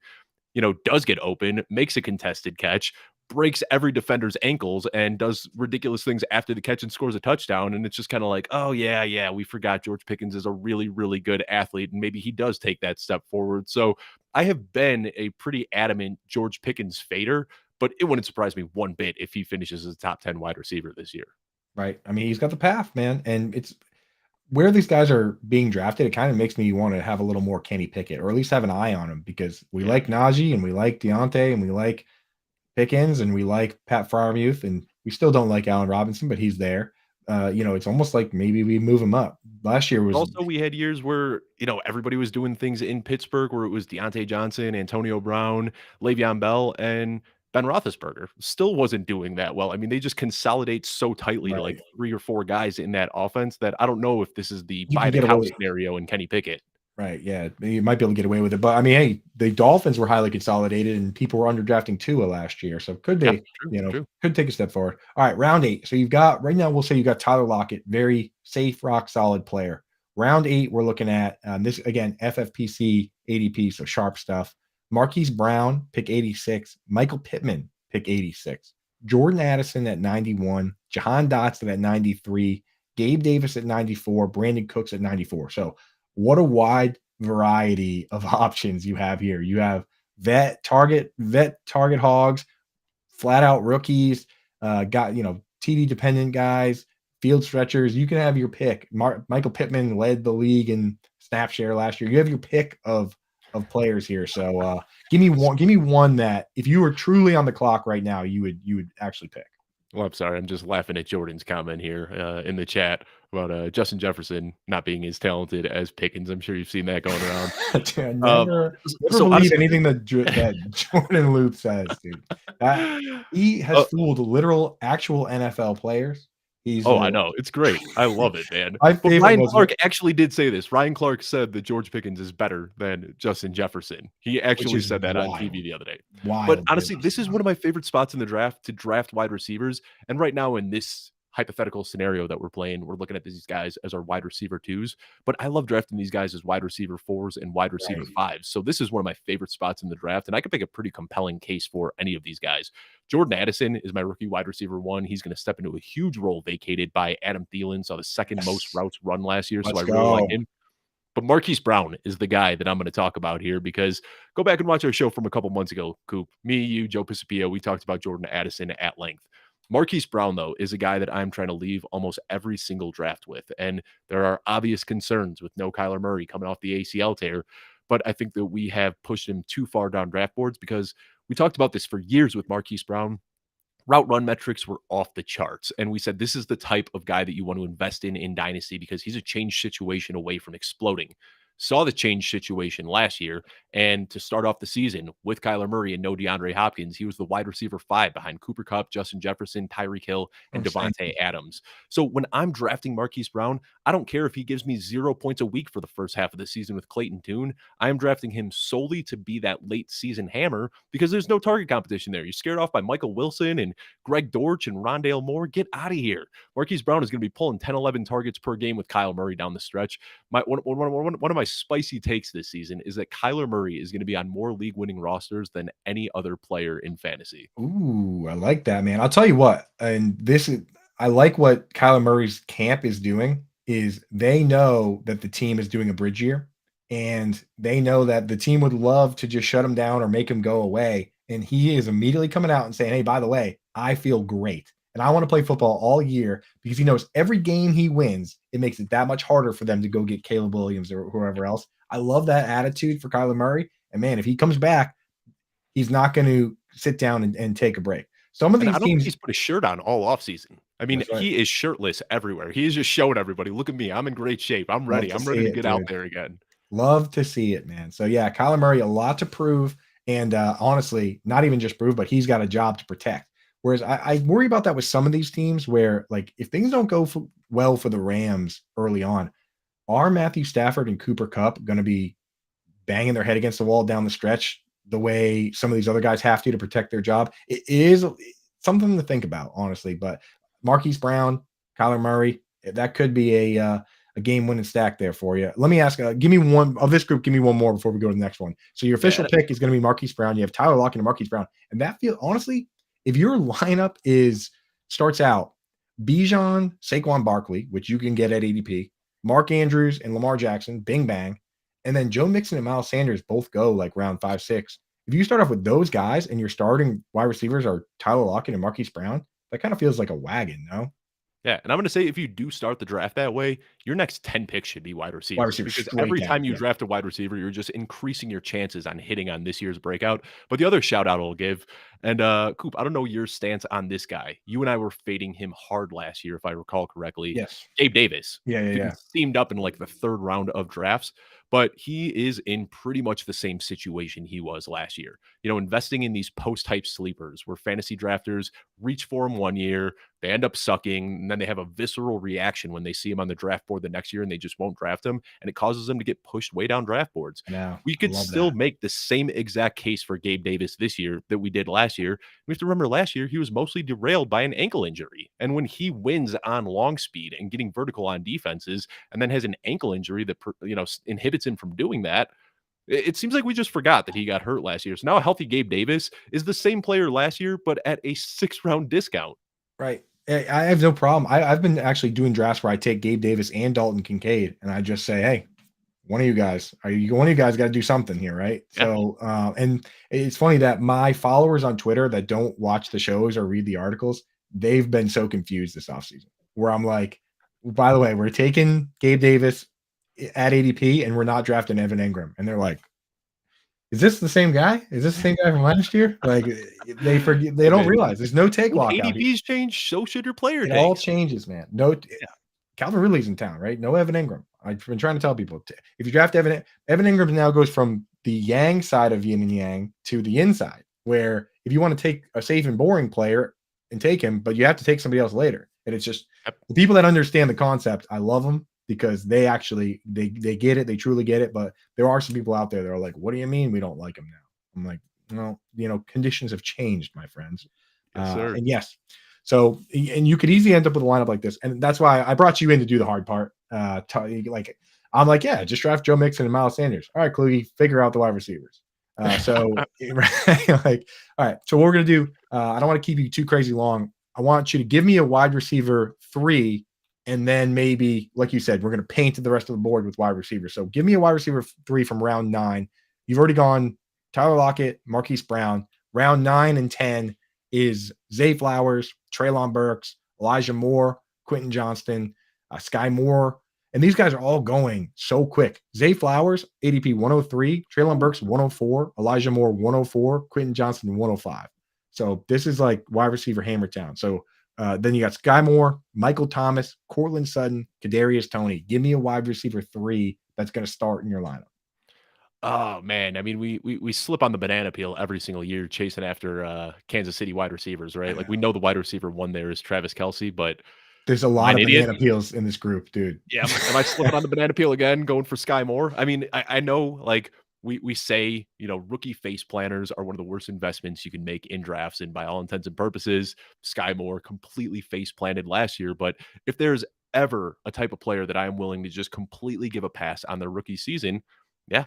does get open, makes a contested catch, breaks every defender's ankles, and does ridiculous things after the catch and scores a touchdown. And it's just kind of like, oh, yeah, we forgot George Pickens is a really, really good athlete. And maybe he does take that step forward. So I have been a pretty adamant George Pickens fader, but it wouldn't surprise me one bit if he finishes as a top 10 wide receiver this year.
Right. I mean, he's got the path, man. And it's where these guys are being drafted. It kind of makes me want to have a little more Kenny Pickett, or at least have an eye on him, because we like Najee and we like Deontay and we like Pickens and we like Pat Freiermuth, and we still don't like Allen Robinson, but he's there. It's almost like maybe we move him up. Last year was
Also, we had years where, everybody was doing things in Pittsburgh where it was Deontay Johnson, Antonio Brown, Le'Veon Bell, and Ben Roethlisberger still wasn't doing that well. I mean, they just consolidate so tightly to like
right.
3 or 4 guys in that offense that I don't know if this is the
You
buy
can
the
get
couch
away.
scenario in Kenny Pickett.
Right. Yeah. You might be able to get away with it. But I mean, hey, the Dolphins were highly consolidated and people were underdrafting Tua last year. So could
Yeah,
they,
true.
could take a step forward. All right. Round 8. So you've got, right now, we'll say you got Tyler Lockett, very safe, rock solid player. Round 8, we're looking at this again, FFPC ADP. So sharp stuff. Marquise Brown, pick 86. Michael Pittman, pick 86. Jordan Addison at 91. Jahan Dotson at 93. Gabe Davis at 94. Brandon Cooks at 94. So what a wide variety of options you have here. You have vet target hogs, flat out rookies, TD dependent guys, field stretchers. You can have your pick. Michael Pittman led the league in snap share last year. You have your pick of players here. So give me one that if you were truly on the clock right now, you would actually pick.
Well, I'm sorry. I'm just laughing at Jordan's comment here in the chat about Justin Jefferson not being as talented as Pickens. I'm sure you've seen that going around.
Dude, never
So
believe
honestly,
anything that Jordan Loop says, dude. He has fooled actual NFL players. He's
I know. It's great. I love it, man.
my
But
favorite
Ryan
was
Clark actually did say this. Ryan Clark said that George Pickens is better than Justin Jefferson. He actually
is
said that on
wild.
TV the other day.
wild.
But honestly, this is one of my favorite spots in the draft to draft wide receivers. And right now in this hypothetical scenario that we're playing, we're looking at these guys as our wide receiver 2s. But I love drafting these guys as wide receiver 4s and wide receiver 5s. So this is one of my favorite spots in the draft. And I could make a pretty compelling case for any of these guys. Jordan Addison is my rookie wide receiver 1. He's going to step into a huge role vacated by Adam Thielen. Saw the second most routes run last year. So I really like him. But Marquise Brown is the guy that I'm going to talk about here because go back and watch our show from a couple months ago, Coop. Me, you, Joe Pisapia, we talked about Jordan Addison at length. Marquise Brown, though, is a guy that I'm trying to leave almost every single draft with. And there are obvious concerns with no Kyler Murray coming off the ACL tear. But I think that we have pushed him too far down draft boards because we talked about this for years with Marquise Brown. Route run metrics were off the charts. And we said this is the type of guy that you want to invest in Dynasty because he's a change situation away from exploding. Saw the change situation last year. And to start off the season with Kyler Murray and no DeAndre Hopkins, he was the wide receiver 5 behind Cooper Kupp, Justin Jefferson, Tyreek Hill, and Devontae Adams. So when I'm drafting Marquise Brown, I don't care if he gives me 0 points a week for the first half of the season with Clayton Tune. I am drafting him solely to be that late season hammer because there's no target competition there. You're scared off by Michael Wilson and Greg Dortch and Rondale Moore. Get out of here. Marquise Brown is going to be pulling 10, 11 targets per game with Kyle Murray down the stretch. One of my spicy takes this season is that Kyler Murray is going to be on more league winning rosters than any other player in fantasy.
Ooh, I like that, man. I'll tell you what, and I like what Kyler Murray's camp is doing is they know that the team is doing a bridge year and they know that the team would love to just shut him down or make him go away. And he is immediately coming out and saying, hey, by the way, I feel great. And I want to play football all year because he knows every game he wins, it makes it that much harder for them to go get Caleb Williams or whoever else. I love that attitude for Kyler Murray. And man, if he comes back, he's not going to sit down and take a break. Some of these
I don't think
teams,
he's put a shirt on all offseason. I mean,
right.
He is shirtless everywhere. He is just showing everybody, look at me. I'm in great shape. I'm ready. I'm ready to get out there again.
Love to see it, man. So yeah, Kyler Murray, a lot to prove. And honestly, not even just prove, but he's got a job to protect. Whereas I worry about that with some of these teams where, like, if things don't go well for the Rams early on, are Matthew Stafford and Cooper Kupp going to be banging their head against the wall down the stretch the way some of these other guys have to protect their job? It is something to think about, honestly. But Marquise Brown, Kyler Murray, that could be a game-winning stack there for you. Let me ask, give me one of this group. Give me one more before we go to the next one. So your official pick is going to be Marquise Brown. You have Tyler Lockett and Marquise Brown, and that feels honestly, if your lineup starts out Bijan, Saquon Barkley, which you can get at ADP, Mark Andrews and Lamar Jackson, bing bang, and then Joe Mixon and Miles Sanders both go like round 5, 6. If you start off with those guys and your starting wide receivers are Tyler Lockett and Marquise Brown, that kind of feels like a wagon, no?
Yeah, and I'm going to say if you do start the draft that way, your next 10 picks should be wide receivers. Because every time you draft a wide receiver, you're just increasing your chances on hitting on this year's breakout. But the other shout out I'll give, and Coop, I don't know your stance on this guy. You and I were fading him hard last year, if I recall correctly.
Yes.
Gabe Davis.
Yeah.
Steamed up in like the 3rd round of drafts, but he is in pretty much the same situation he was last year. You know, investing in these post-type sleepers where fantasy drafters reach for him one year, they end up sucking, and then they have a visceral reaction when they see him on the draft board the next year and they just won't draft him, and it causes them to get pushed way down draft boards. We could still make the same exact case for Gabe Davis this year that we did last year. We have to remember last year he was mostly derailed by an ankle injury, and when he wins on long speed and getting vertical on defenses and then has an ankle injury that inhibits him from doing that, it seems like we just forgot that he got hurt last year. So now a healthy Gabe Davis is the same player last year, but at a 6th-round discount.
Right. I have no problem. I've been actually doing drafts where I take Gabe Davis and Dalton Kincaid, and I just say, hey, one of you guys got to do something here, right? Yeah. So, and it's funny that my followers on Twitter that don't watch the shows or read the articles, they've been so confused this offseason, where I'm like, by the way, we're taking Gabe Davis at ADP and we're not drafting Evan Ingram. And they're like, is this the same guy? Is this the same guy from last year? Like they forget, they don't realize there's no take lock.
ADPs change, so should your player.
It all changes, man. Calvin Ridley's in town, right? No Evan Ingram. I've been trying to tell people, if you draft Evan Ingram now goes from the yang side of yin and yang to the inside, where if you want to take a safe and boring player and take him, but you have to take somebody else later. And it's just the people that understand the concept, I love them because they actually, they get it. They truly get it. But there are some people out there that are like, what do you mean we don't like him now? I'm like, well, conditions have changed, my friends.
Yes, sir.
And yes. So, and you could easily end up with a lineup like this. And that's why I brought you in to do the hard part. I'm like, yeah, just draft Joe Mixon and Miles Sanders. All right, Kluge, figure out the wide receivers. So, like, all right. So what we're going to do, I don't want to keep you too crazy long. I want you to give me a wide receiver 3 And then maybe, like you said, we're going to paint the rest of the board with wide receivers. So give me a wide receiver 3 from round 9. You've already gone Tyler Lockett, Marquise Brown. Round 9 and 10 is Zay Flowers, Treylon Burks, Elijah Moore, Quentin Johnston, Sky Moore. And these guys are all going so quick. Zay Flowers, ADP 103, Treylon Burks 104, Elijah Moore 104, Quentin Johnston 105. So this is like wide receiver hammer town. So then you got Sky Moore, Michael Thomas, Cortland Sutton, Kadarius Toney. Give me a wide receiver 3 that's going to start in your lineup.
Oh man, I mean, we slip on the banana peel every single year chasing after Kansas City wide receivers, right? Like we know the wide receiver one there is Travis Kelce, but
There's a
am I
lot
an
of
idiot?
banana peels in this group, dude.
Yeah, am I slipping on the banana peel again, going for Sky Moore? I mean, I know like we say, rookie face planners are one of the worst investments you can make in drafts, and by all intents and purposes, Sky Moore completely face planted last year. But if there's ever a type of player that I am willing to just completely give a pass on their rookie season, yeah,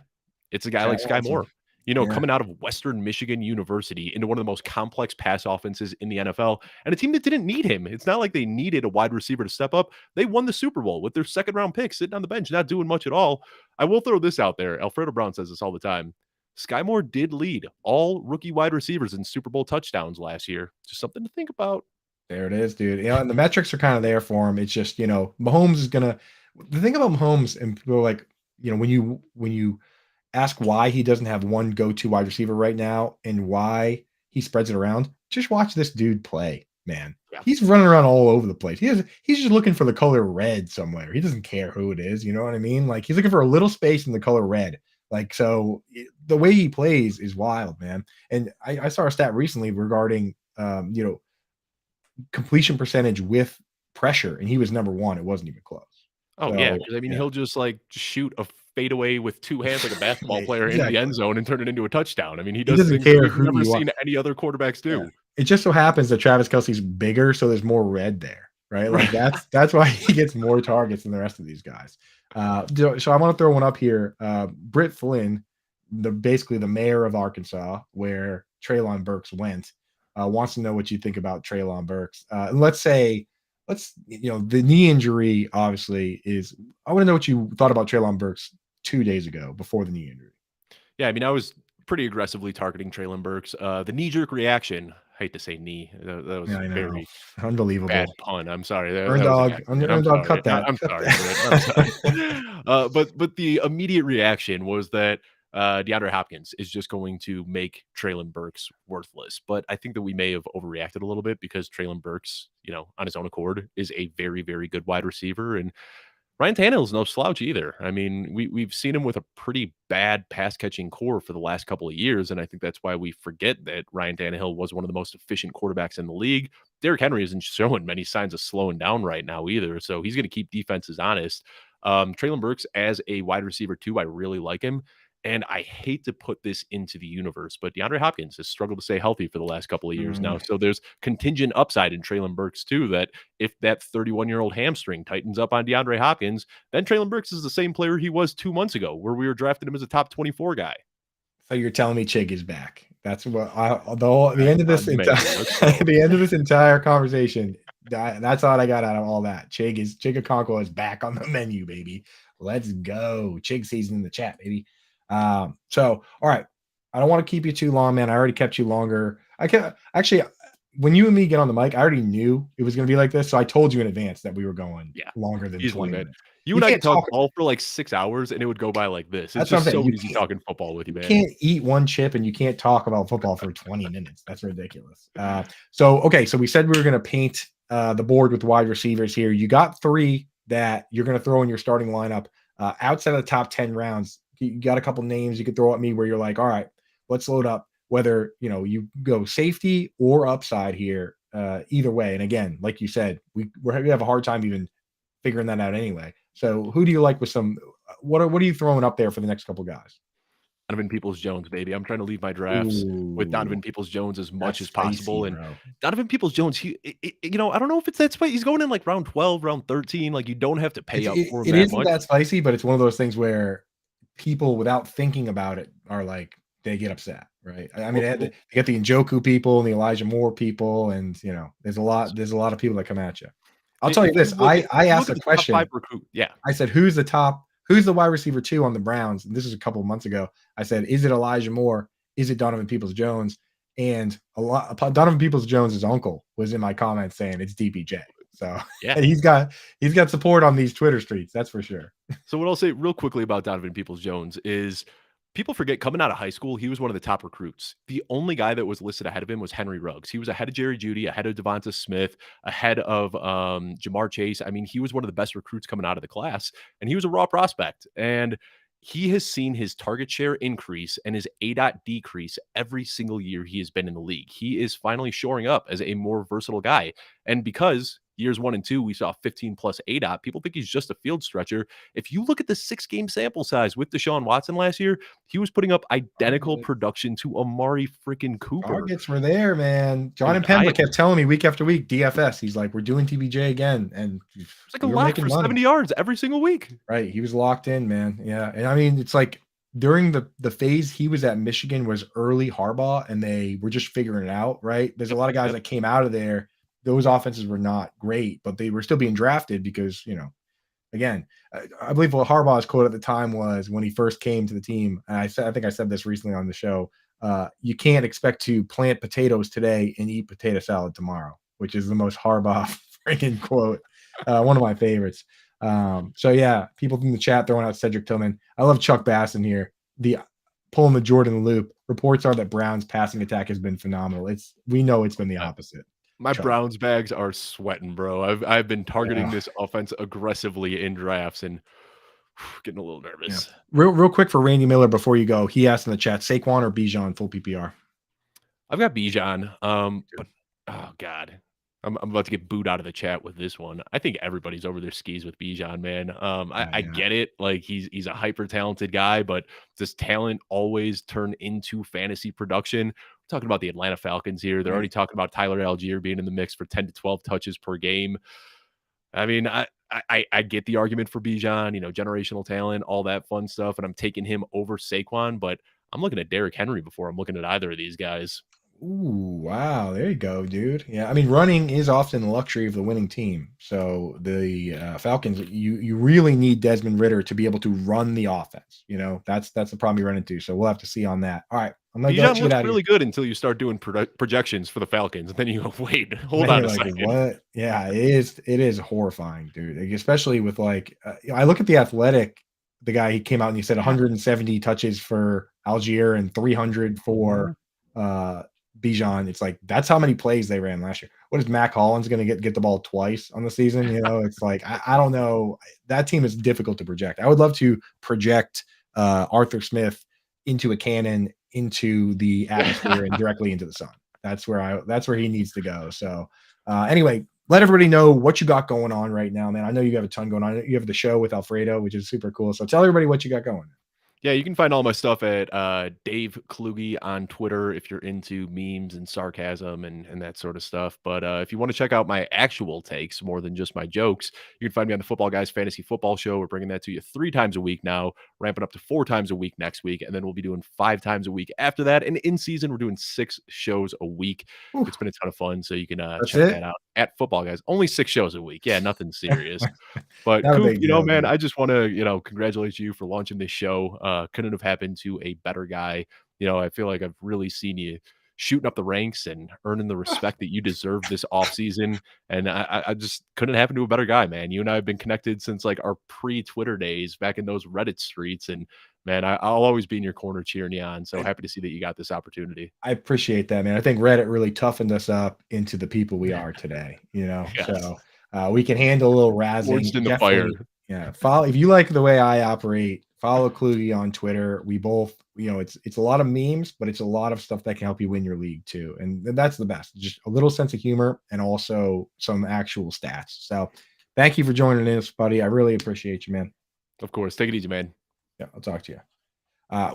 it's a guy like Sky
Watson.
Moore.
Yeah.
Coming out of Western Michigan University into one of the most complex pass offenses in the NFL, and a team that didn't need him. It's not like they needed a wide receiver to step up. They won the Super Bowl with their second round pick sitting on the bench, not doing much at all. I will throw this out there. Alfredo Brown says this all the time. Sky Moore did lead all rookie wide receivers in Super Bowl touchdowns last year. Just something to think about.
There it is, dude. And the metrics are kind of there for him. It's just, Mahomes is gonna. The thing about Mahomes, and people are like, when you ask why he doesn't have one go-to wide receiver right now and why he spreads it around, just watch this dude play, man.
Yeah.
He's running around all over the place. He's just looking for the color red somewhere. He doesn't care who it is. You know what I mean? Like he's looking for a little space in the color red. Like, so the way he plays is wild, man. And I saw a stat recently regarding, completion percentage with pressure, and he was number 1. It wasn't even close.
Oh,
So,
yeah, because I mean, he'll just shoot a fadeaway with 2 hands like a basketball
Yeah,
player into the
exactly.
end zone and turn it into a touchdown. I mean, he
He
does
doesn't
things that
care
we've
who
never
you are.
seen any other quarterbacks do.
Yeah. It just so happens that Travis Kelce's bigger, so there's more red there, right? Like that's why he gets more targets than the rest of these guys. So I want to throw one up here. Britt Flynn, basically the mayor of Arkansas, where Treylon Burks went, wants to know what you think about Treylon Burks. And the knee injury obviously is. I want to know what you thought about Treylon Burks 2 days ago before the knee injury.
Yeah, I mean, I was pretty aggressively targeting Treylon Burks. The knee-jerk reaction, I hate to say knee, that was
Yeah, I
a
know.
very
Unbelievable.
bad pun. I'm sorry. That
Earn
was an
dog.
accident.
Earn dog. Cut that.
I'm
Cut
sorry.
that.
I'm sorry. But the immediate reaction was that DeAndre Hopkins is just going to make Treylon Burks worthless. But I think that we may have overreacted a little bit because Treylon Burks, on his own accord, is a very, very good wide receiver. And Ryan Tannehill's no slouch either. I mean, we've seen him with a pretty bad pass catching core for the last couple of years, and I think that's why we forget that Ryan Tannehill was one of the most efficient quarterbacks in the league. Derrick Henry isn't showing many signs of slowing down right now either, so he's going to keep defenses honest. Treylon Burks as a wide receiver too, I really like him. And I hate to put this into the universe, but DeAndre Hopkins has struggled to stay healthy for the last couple of years now. So there's contingent upside in Treylon Burks too, that if that 31-year-old hamstring tightens up on DeAndre Hopkins, then Treylon Burks is the same player he was 2 months ago, where we were drafting him as a top 24 guy.
So you're telling me Chig is back? That's what the end of this the end of this entire conversation. That's all I got out of all that. Chig Okonkwo is back on the menu, baby. Let's go. Chig season in the chat, baby. So all right, I don't want to keep you too long, man. I already kept you longer. I can actually, when you and me get on the mic, I already knew it was going to be like this, so I told you in advance that we were going longer than 20 minutes.
You and I could talk ball for like 6 hours and it would go by like this. It's just so easy talking football with you, man.
You can't eat one chip and you can't talk about football for 20 minutes. That's ridiculous. So we said we were going to paint the board with wide receivers here. You got 3 that you're going to throw in your starting lineup outside of the top 10 rounds. You got a couple names you could throw at me where you're like, all right, let's load up. Whether you go safety or upside here, either way. And again, like you said, we have a hard time even figuring that out anyway. So who do you like with some? What are you throwing up there for the next couple guys?
Donovan Peoples-Jones, baby. I'm trying to leave my drafts with Donovan Peoples-Jones as much as possible.
Spicy,
and Donovan Peoples-Jones, I don't know if it's that spicy. He's going in like round 12, round 13. Like you don't have to pay up for him
that much. It isn't
that
that spicy, but it's one of those things where people, without thinking about it, are like they get upset, right? I mean, they get the Njoku people and the Elijah Moore people, and there's a lot of people that come at you. I'll tell you this. I asked a question.
Yeah.
I said, who's the wide receiver 2 on the Browns? And this is a couple of months ago. I said, is it Elijah Moore? Is it Donovan Peoples-Jones? And Donovan Peoples-Jones' uncle was in my comments saying it's DPJ. So
yeah,
and he's got support on these Twitter streets. That's for sure.
So what I'll say real quickly about Donovan Peoples-Jones is people forget coming out of high school, he was one of the top recruits. The only guy that was listed ahead of him was Henry Ruggs. He was ahead of Jerry Jeudy, ahead of Devonta Smith, ahead of Jamar Chase. I mean, he was one of the best recruits coming out of the class, and he was a raw prospect. And he has seen his target share increase and his ADOT decrease every single year he has been in the league. He is finally shoring up as a more versatile guy. And because years 1 and 2, we saw 15 plus ADOT, people think he's just a field stretcher. If you look at the 6-game sample size with Deshaun Watson last year, he was putting up identical production to Amari freaking Cooper.
Targets were there, man. John and Pemba kept telling me week after week, DFS. He's like, we're doing TBJ again. And
it's like a lot for 70 yards every single week.
Right. He was locked in, man. Yeah. And I mean, it's like during the phase he was at Michigan was early Harbaugh, and they were just figuring it out, right? There's a lot of guys that came out of there. Those offenses were not great, but they were still being drafted because, again, I believe what Harbaugh's quote at the time was when he first came to the team. And I think I said this recently on the show. You can't expect to plant potatoes today and eat potato salad tomorrow, which is the most Harbaugh freaking quote. One of my favorites. So yeah, people in the chat throwing out Cedric Tillman. I love Chuck Bass in here. Pulling the Jordan loop. Reports are that Brown's passing attack has been phenomenal. We know it's been the opposite.
My Browns bags are sweating, bro. I've been targeting this offense aggressively in drafts and getting a little nervous.
Yeah. Real quick for Randy Miller before you go. He asked in the chat, Saquon or Bijan full PPR?
I've got Bijan. But oh God. I'm about to get booed out of the chat with this one. I think everybody's over their skis with Bijan, man. I get it. Like he's a hyper talented guy, but does talent always turn into fantasy production? We're talking about the Atlanta Falcons here. They're already talking about Tyler Algier being in the mix for 10 to 12 touches per game. I mean, I get the argument for Bijan, generational talent, all that fun stuff, and I'm taking him over Saquon, but I'm looking at Derrick Henry before I'm looking at either of these guys.
Ooh, wow. There you go, dude. Yeah, I mean, running is often the luxury of the winning team. So the Falcons, you really need Desmond Ridder to be able to run the offense. That's the problem you run into. So we'll have to see on that. All right. I'm going to
Bijan looks really good until you start doing projections for the Falcons. And then you go, wait, hold on a second.
What? Yeah, it is horrifying, dude. Especially with I look at the Athletic, the guy, he came out and he said 170 touches for Algier and 300 for Bijan. It's like that's how many plays they ran last year. What is Mac Hollins going to get the ball twice on the season? It's like I don't know. That team is difficult to project. I would love to project Arthur Smith into a cannon, into the atmosphere, and directly into the sun. That's where he needs to go. So anyway, let everybody know what you got going on right now, man. I know you have a ton going on. You have the show with Alfredo, which is super cool. So tell everybody what you got going.
Yeah, you can find all my stuff at Dave Kluge on Twitter if you're into memes and sarcasm and that sort of stuff. But if you want to check out my actual takes more than just my jokes, you can find me on the Football Guys Fantasy Football Show. We're bringing that to you 3 times a week now, ramping up to 4 times a week next week, and then we'll be doing 5 times a week after that. And in season, we're doing 6 shows a week. Ooh. It's been a ton of fun, so you can check that out at Football Guys. Only 6 shows a week. Yeah, nothing serious. But Coop, man, I just want to congratulate you for launching this show. Couldn't have happened to a better guy. I feel like I've really seen you shooting up the ranks and earning the respect that you deserve this offseason. And I just couldn't happen to a better guy, man. You and I have been connected since our pre-Twitter days back in those Reddit streets. And man, I'll always be in your corner cheering you on. So happy to see that you got this opportunity.
I appreciate that, man. I think Reddit really toughened us up into the people we are today, Yes. So we can handle a little razzing.
Forged in the fire.
Yeah. If you like the way I operate, follow Kluge on Twitter. We both, it's a lot of memes, but it's a lot of stuff that can help you win your league too. And that's the best. Just a little sense of humor and also some actual stats. So thank you for joining us, buddy. I really appreciate you, man.
Of course. Take it easy, man.
Yeah, I'll talk to you.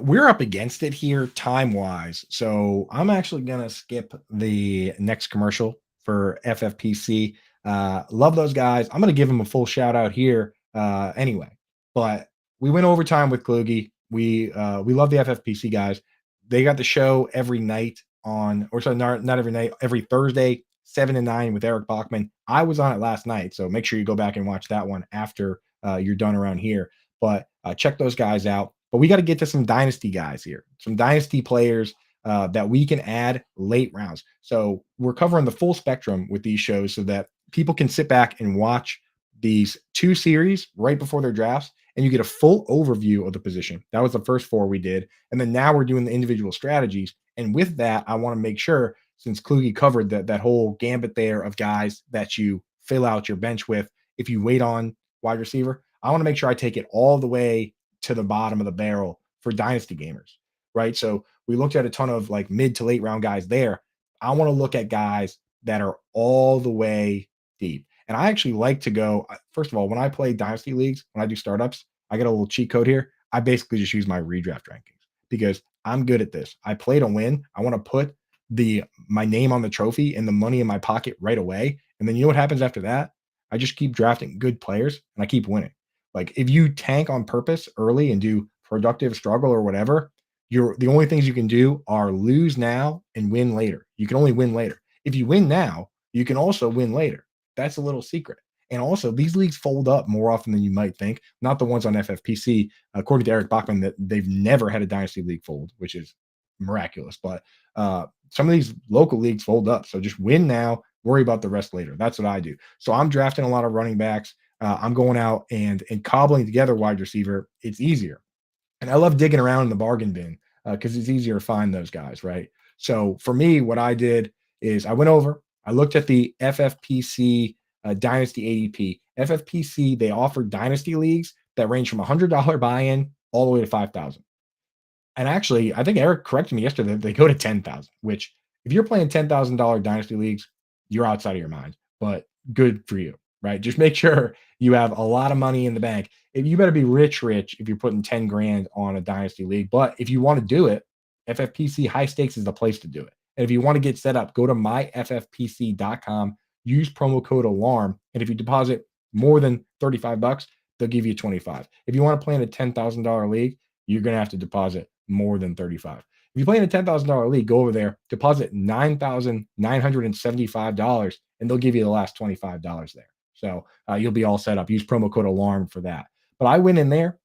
We're up against it here time-wise. So I'm actually going to skip the next commercial for FFPC. Love those guys. I'm going to give them a full shout out here anyway. But we went overtime with Kluge. We love the FFPC guys. They got the show every night not every night, every Thursday 7-9 with Eric Bachman. I was on it last night, so make sure you go back and watch that one after you're done around here. But check those guys out. But we got to get to some dynasty guys here, some dynasty players that we can add late rounds. So we're covering the full spectrum with these shows so that people can sit back and watch these 2 series right before their drafts, and you get a full overview of the position. That was the first 4 we did. And then now we're doing the individual strategies. And with that, I want to make sure, since Kluge covered that whole gambit there of guys that you fill out your bench with, if you wait on wide receiver, I want to make sure I take it all the way to the bottom of the barrel for dynasty gamers, right? So we looked at a ton of like mid to late round guys there. I want to look at guys that are all the way deep. And I actually like to go, first of all, when I play dynasty leagues, when I do startups, I get a little cheat code here. I basically just use my redraft rankings because I'm good at this. I play to win. I want to put my name on the trophy and the money in my pocket right away. And then you know what happens after that? I just keep drafting good players and I keep winning. Like if you tank on purpose early and do productive struggle or whatever, the only things you can do are lose now and win later. You can only win later. If you win now, you can also win later. That's a little secret. And also, these leagues fold up more often than you might think. Not the ones on FFPC. According to Eric Bachman, that they've never had a dynasty league fold, which is miraculous. But some of these local leagues fold up. So just win now, worry about the rest later. That's what I do. So I'm drafting a lot of running backs. I'm going out and cobbling together wide receiver. It's easier. And I love digging around in the bargain bin because it's easier to find those guys, right? So for me, what I did is I went over, I looked at the FFPC Dynasty ADP. FFPC, they offer dynasty leagues that range from $100 buy-in all the way to $5,000. And actually, I think Eric corrected me yesterday. They go to $10,000, which if you're playing $10,000 dynasty leagues, you're outside of your mind, but good for you, right? Just make sure you have a lot of money in the bank. If you better be rich if you're putting 10 grand on a dynasty league. But if you want to do it, FFPC high stakes is the place to do it. And if you want to get set up, go to myffpc.com, use promo code ALARM. And if you deposit more than $35, they'll give you 25. If you want to play in a $10,000 league, you're going to have to deposit more than 35. If you play in a $10,000 league, go over there, deposit $9,975, and they'll give you the last $25 there. So you'll be all set up. Use promo code ALARM for that. But I went in there,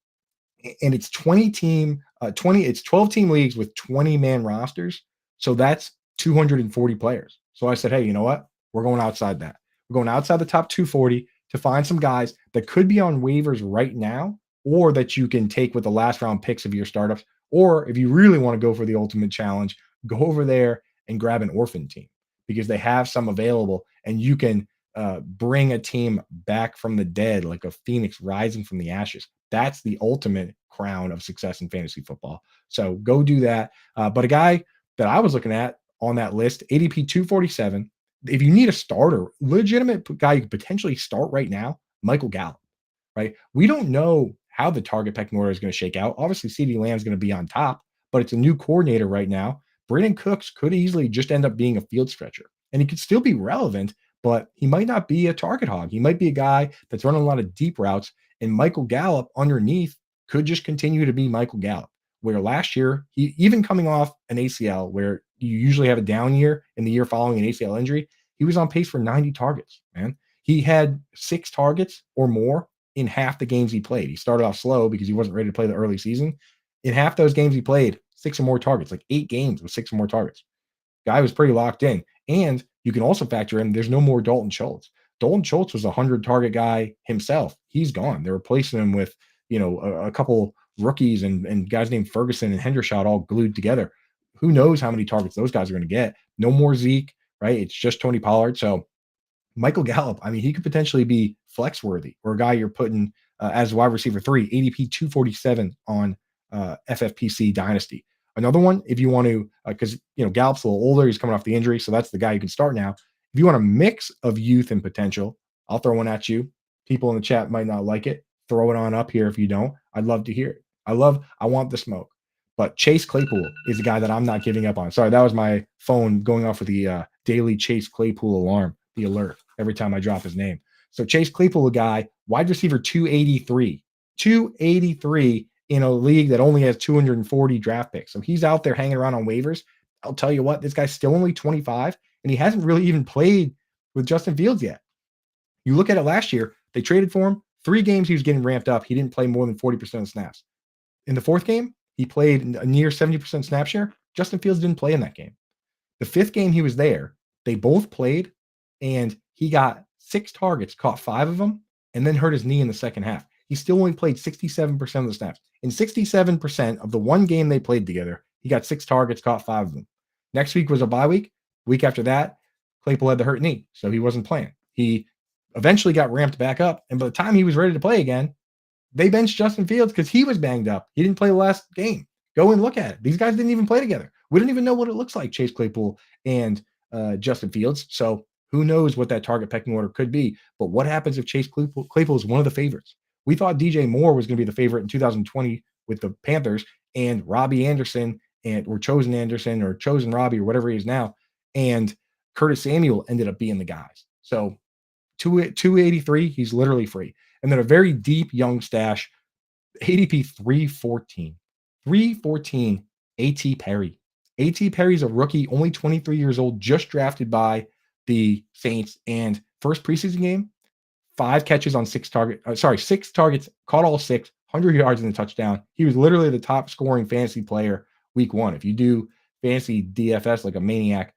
and it's 12 team leagues with 20-man rosters. So that's 240 players. So I said, hey, you know what? We're going outside that. We're going outside the top 240 to find some guys that could be on waivers right now, or that you can take with the last round picks of your startups. Or if you really want to go for the ultimate challenge, go over there and grab an orphan team because they have some available, and you can bring a team back from the dead like a phoenix rising from the ashes. That's the ultimate crown of success in fantasy football. So go do that. But a guy that I was looking at on that list, ADP 247, if you need a starter, legitimate guy you could potentially start right now, Michael Gallup, right? We don't know how the target pecking order is going to shake out. Obviously, CeeDee Lamb's going to be on top, but it's a new coordinator right now. Brandon Cooks could easily just end up being a field stretcher, and he could still be relevant, but he might not be a target hog. He might be a guy that's running a lot of deep routes, and Michael Gallup underneath could just continue to be Michael Gallup, where last year, he even coming off an ACL, where you usually have a down year in the year following an ACL injury, he was on pace for 90 targets, man. He had 6 targets or more in half the games he played. He started off slow because he wasn't ready to play the early season. In half those games he played, 6 or more targets, like 8 games with 6 or more targets. Guy was pretty locked in. And you can also factor in there's no more Dalton Schultz. Dalton Schultz was a 100-target guy himself. He's gone. They're replacing him with, a couple rookies and guys named Ferguson and Hendershot all glued together. Who knows how many targets those guys are going to get? No more Zeke, right? It's just Tony Pollard. So Michael Gallup, I mean, he could potentially be flex worthy, or a guy you're putting as wide receiver 3, ADP 247 on FFPC Dynasty. Another one, if you want to, because Gallup's a little older, he's coming off the injury, so that's the guy you can start now. If you want a mix of youth and potential, I'll throw one at you. People in the chat might not like it. Throw it on up here if you don't. I'd love to hear it. I want the smoke. But Chase Claypool is a guy that I'm not giving up on. Sorry, that was my phone going off with the daily Chase Claypool alarm, the alert, every time I drop his name. So Chase Claypool, a guy, wide receiver 283. 283 in a league that only has 240 draft picks. So he's out there hanging around on waivers. I'll tell you what, this guy's still only 25, and he hasn't really even played with Justin Fields yet. You look at it last year, they traded for him. 3 games he was getting ramped up. He didn't play more than 40% of snaps. In the 4th game, he played a near 70% snap share. Justin Fields didn't play in that game. The 5th game he was there, they both played, and he got 6 targets, caught 5 of them, and then hurt his knee in the second half. He still only played 67% of the snaps. In 67% of the one game they played together, he got 6 targets, caught 5 of them. Next week was a bye week. Week after that, Claypool had the hurt knee, so he wasn't playing. He eventually got ramped back up, and by the time he was ready to play again, they benched Justin Fields because he was banged up. He didn't play the last game. Go and look at it. These guys didn't even play together. We don't even know what it looks like, Chase Claypool and Justin Fields. So who knows what that target pecking order could be. But what happens if Chase Claypool is one of the favorites? We thought DJ Moore was going to be the favorite in 2020 with the Panthers, and Robbie Anderson or Chosen Anderson or Chosen Robbie or whatever he is now, and Curtis Samuel ended up being the guys. So 283, he's literally free. And then a very deep young stash, ADP 314. 314, A.T. Perry. A.T. Perry's a rookie, only 23 years old, just drafted by the Saints. And first preseason game, 5 catches on 6 targets. 6 targets, caught all 6, 100 yards in the touchdown. He was literally the top scoring fantasy player week 1. If you do fantasy DFS like a maniac,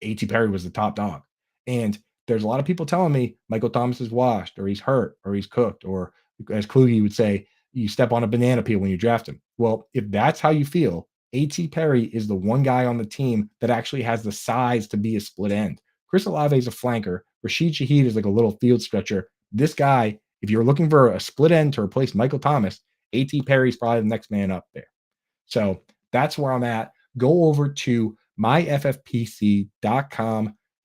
A.T. Perry was the top dog. And there's a lot of people telling me Michael Thomas is washed, or he's hurt, or he's cooked, or as Kluge would say, you step on a banana peel when you draft him. Well, if that's how you feel, A.T. Perry is the one guy on the team that actually has the size to be a split end. Chris Olave is a flanker. Rashid Shaheed is like a little field stretcher. This guy, if you're looking for a split end to replace Michael Thomas, A.T. Perry is probably the next man up there. So that's where I'm at. Go over to myffpc.com.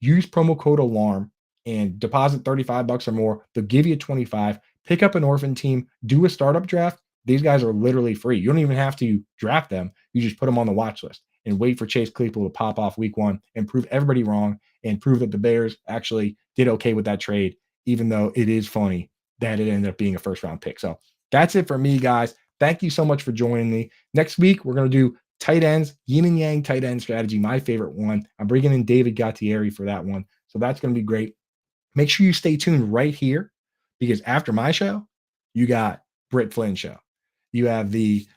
Use promo code ALARM and deposit $35 or more. They'll give you 25. Pick up an orphan team. Do a startup draft. These guys are literally free. You don't even have to draft them. You just put them on the watch list and wait for Chase Claypool to pop off week 1 and prove everybody wrong and prove that the Bears actually did okay with that trade, even though it is funny that it ended up being a first-round pick. So that's it for me, guys. Thank you so much for joining me. Next week, we're going to do tight ends, yin and yang tight end strategy, my favorite one. I'm bringing in David Gattieri for that one. So that's going to be great. Make sure you stay tuned right here, because after my show, you got Britt Flynn's show. You have the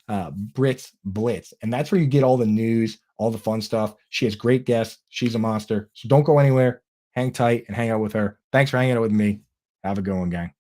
Brit's Blitz, and that's where you get all the news, all the fun stuff. She has great guests. She's a monster. So don't go anywhere. Hang tight and hang out with her. Thanks for hanging out with me. Have a good one, gang.